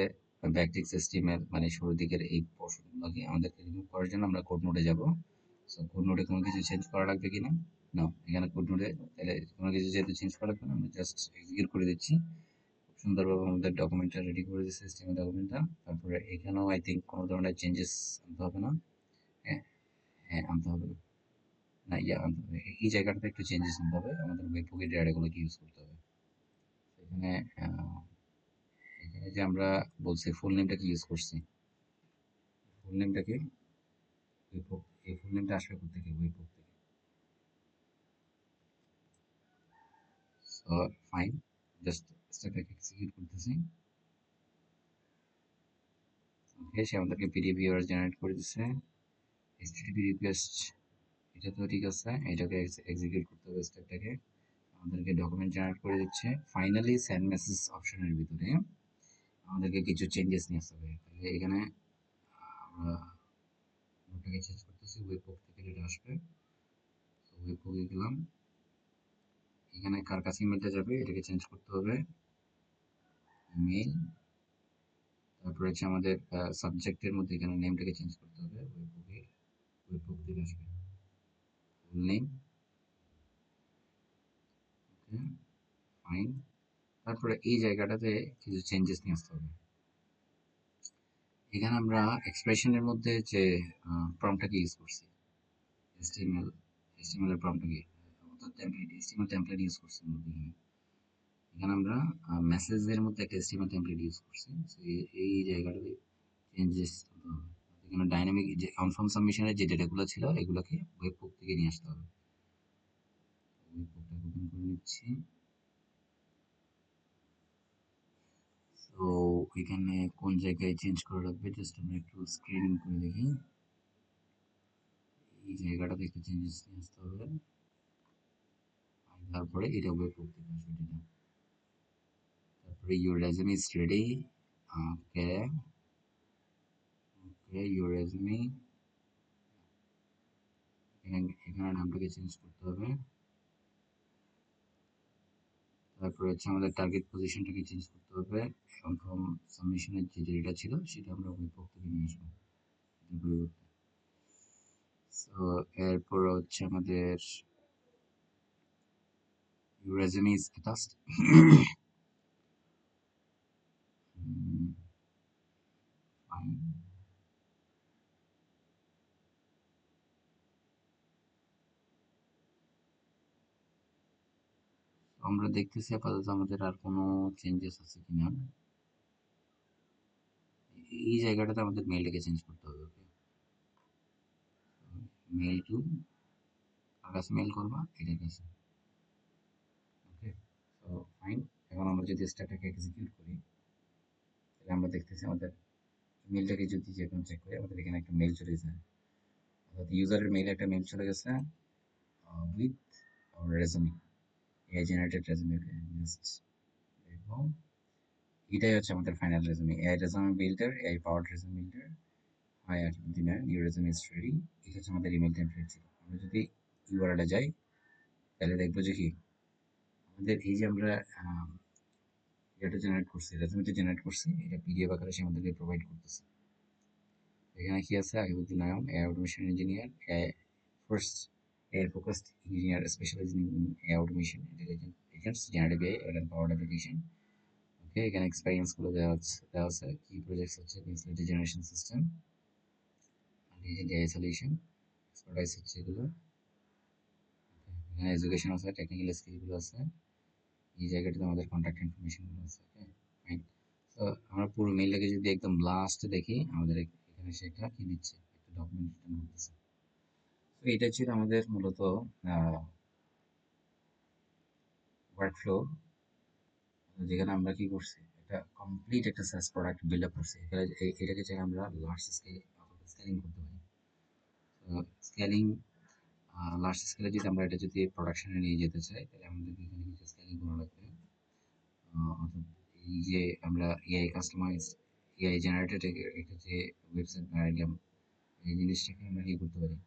ব্যাকটিক্স এসটিএমএল মানে শুরুর দিকের এই পোর্শনগুলোকে আমাদেরকে রিমুভ করার জন্য আমরা কোড নোডে যাব। সো কোড নোডে কোনো কিছু চেঞ্জ করা লাগবে কিনা, না এখানে কোড নোডে তাহলে কোনো কিছু যেহেতু চেঞ্জ করা লাগবে না, আমরা জাস্ট এক্সিকিউট করে দিচ্ছি। সুন্দরভাবে আমাদের ডকুমেন্টটা রেডি করে দিচ্ছে, সিস্টেমের ডকুমেন্টটা। তারপরে এখানেও আই থিঙ্ক কোনো ধরনের চেঞ্জেস আনতে হবে না। হ্যাঁ, হ্যাঁ আনতে হবে না, আনতে হবে, এই জায়গাটাতে একটু চেঞ্জেস আনতে হবে, আমাদের ওয়েব পেজের ডেটাগুলোকে ইউজ করতে হবে। এখানে এখানে যে আমরা বলছি ফুল নেমটাকে ইউজ করছি, ফুল নেমটাকে এই ফুল নেমটা আসবে কোথা থেকে, ওয়েব পেজ থেকে। সো ফাইন, জাস্ট স্টেপটাকে এক্সিকিউট করতেছি। ওকে, সে আমাদেরকে পিডিএফ ইউআরএল জেনারেট করে দিচ্ছে। এইচটিটিপি রিকোয়েস্ট, এটা তো ঠিক আছে, এটাকে এক্সিকিউট করতে হবে স্টেপটাকে। আমাদেরকে ডকুমেন্ট জেনারেট করে দিচ্ছে। ফাইনালি সেন্ড মেসেজ অপশনের ভিতরে আমাদেরকে কিছু চেঞ্জেস নিয়ে আসতে হবে। তাহলে এখানে আমরা ওটাকে চেঞ্জ করতেছি, ওয়েববুক থেকে যেটা আসবে। তো ওয়েববুকে গেলাম, এখানে কার কাছে ইমেলটা যাবে এটাকে চেঞ্জ করতে হবে, ইমেল। তারপরে হচ্ছে আমাদের সাবজেক্টের মধ্যে এখানে নেমটাকে চেঞ্জ করতে হবে, ওয়েববুকে, ওয়েববুক থেকে আসবে ফুল নেম। ওকে, ফাইন। তারপরে এই জায়গাটাতে কিছু চেঞ্জেস নিয়ে আসতে হবে। এখানে আমরা এক্সপ্রেশনের মধ্যে যে প্রম্পটটাকে ইউজ করছি, HTML, HTML এর প্রম্পটটাকে, অর্থাৎ টেমপ্লেট, HTML টেমপ্লেট ইউজ করছি মূলত এখানে। এখানে আমরা মেসেজের মধ্যে একটা HTML টেমপ্লেট ইউজ করছি। So, এই জায়গাটাতে চেঞ্জেস হতে হবে। এখানে ডাইনামিক যে অনফর্ম সাবমিশনের যে ডেটাগুলো ছিল এগুলোকে ওয়েববুক থেকে নিয়ে আসতে হবে। ওয়েববুকটা ওপেন করে নিচ্ছি। তো এখানে কোন জায়গায় চেঞ্জ করে রাখবে, জাস্ট আমরা একটু স্ক্রিনিং করে দেখি। এই জায়গাটাতে একটু চেঞ্জেস নিয়ে আসতে হবে। তারপরে এটা ওয়েববুক থেকে আসবে ডেটা। তারপরে your resume is ready. Okay, okay, your resume, এখানে নামটাকে চেঞ্জ করতে হবে। তারপরে হচ্ছে আমাদের টার্গেট পজিশনটাকে চেঞ্জ করতে হবে। কনফার্ম সাবমিশনের যে ডেটা ছিল সেটা আমরা ওয়েববুক থেকে নিয়ে আসবো এটার পরিবর্তে। সো এরপর হচ্ছে আমাদের your resume is attached. Fine. আমরা দেখতেছি আপাতত আমাদের আর কোনো চেঞ্জেস আছে কিনা। এই জায়গাটাতে আমাদের মেইলটাকে চেঞ্জ করতে হবে। ওকে, মেইল টু, কার কাছে মেইল করবা, এটার কাছে। ওকে, সো ফাইন। এখন আমরা যদি স্ট্যাটাকে এক্সিকিউট করি তাহলে আমরা দেখতেছি আমাদের মেইলটাকে যদি যে কোনো চেক করি আমাদের এখানে একটা মেইল চলে যায়, অর্থাৎ ইউজারের মেইলে একটা মেইল চলে গেছে with our resume, AI generated resume. Just দেখো, এটাই হচ্ছে আমাদের final resume, AI resume builder, AI powered resume builder. Hi Argentina, your resume is ready. এটা হচ্ছে আমাদের ইমেল টেমপ্লেট ছিল। আমরা যদি ইউআরএলে যাই তাহলে দেখবো যে কি আমাদের এই যে আমরা এটা জেনারেট করছি, রেজুমেটা জেনারেট করছি, এটা পিডিএফ আকারে সে আমাদেরকে প্রোভাইড করতেছে। এখানে কি আছে, Akibuddin Nayem, AI automation engineer, AI first AI focused engineer specializing in AI automation, intelligent agents, generative AI এবং পাওয়ার অ্যাপ্লিকেশন। ওকে, এখানে এক্সপেরিয়েন্স গুলো দেওয়া আছে কি প্রজেক্টস হচ্ছে digital generation system, legend AI solution, expertise হচ্ছে এগুলো। এখানে এডুকেশন আছে, টেকনিক্যাল স্কিল গুলো আছে। এই জায়গাটাতে আমাদের কন্ট্যাক্ট ইনফরমেশন গুলো আছে। ওকে, ফাইন। তো আমরা পুরো মেইলটাকে যদি একদম লাস্টে দেখি আমাদের এখানে সেটা কি দিচ্ছে, একটা ডকুমেন্ট রিটার্ন করতেছে। তো এটা ছিল আমাদের মূলত ওয়ার্কফ্লো, যেখানে আমরা কি করছি, একটা কমপ্লিট একটা সাস প্রোডাক্ট বিল্ড আপ করছি। এটাকে চাই আমরা লার্জ স্কেলে স্কেলিং করতে পারি। স্কেলিং, লার্জ স্কেলে যদি আমরা এটা যদি প্রোডাকশনে নিয়ে যেতে চাই তাহলে আমাদের এখানে কিছু স্কেলিং করা লাগবে। অর্থাৎ এই যে আমরা এআই কাস্টমাইজ, এআই জেনারেটেড একটা যে ওয়েবসাইট বানাইলাম, এই জিনিসটাকে আমরা কি করতে পারি,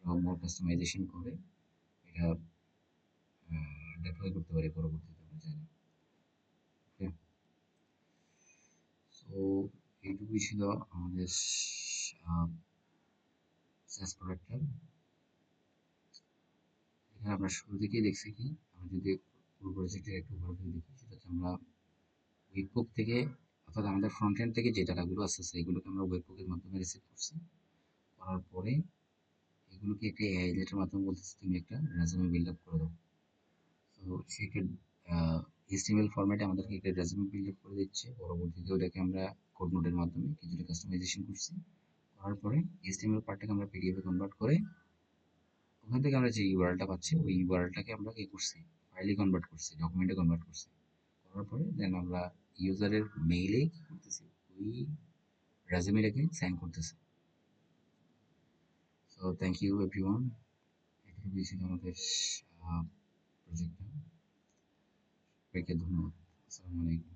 আরো মোর কাস্টমাইজেশন করে এটা ডেপ্লয় করতে পারি পরবর্তীতে আমরা চাইলে। ওকে, সো এইটুকুই ছিল আমাদের SaaS প্রোডাক্টের। এখানে আমরা শুরু থেকেই দেখছি কি, আমরা যদি পুরো প্রজেক্টের একটু ওভারভিউ দেখি সেটা হচ্ছে আমরা ওয়েববুক থেকে, অর্থাৎ আমাদের ফ্রন্ট এন্ড থেকে যে ডাটাগুলো আসছে সেগুলোকে আমরা ওয়েববুকের মাধ্যমে রিসিভ করছি। করার পরে এগুলোকে একটা এআই এর মাধ্যমে বলতেছি তুমি একটা রেজুমে বিল্ড আপ করে দাও। তো সে একটা HTML ফরম্যাটে আমাদেরকে একটা রেজুমে বিল্ড আপ করে দিচ্ছে। পরবর্তীতে ওটাকে আমরা কোড নোডের মাধ্যমে কিছুটা কাস্টমাইজেশন করছি। করার পরে HTML পার্টটাকে আমরা পিডিএফ এ কনভার্ট করে ওখান থেকে আমরা যে ইউআরএলটা পাচ্ছি ওই ইউআরএলটাকে আমরা কি করছি, ফাইলে কনভার্ট করছি, ডকুমেন্টে কনভার্ট করছি। করার পরে দেন আমরা ইউজারের মেইলে কি করতেছি, ওই রেজুমেটাকে সেন্ড করতেছি। So thank you everyone. এটুকুই ছিল আমাদের প্রজেক্টটা। সবাইকে ধন্যবাদ। আসসালামু আলাইকুম।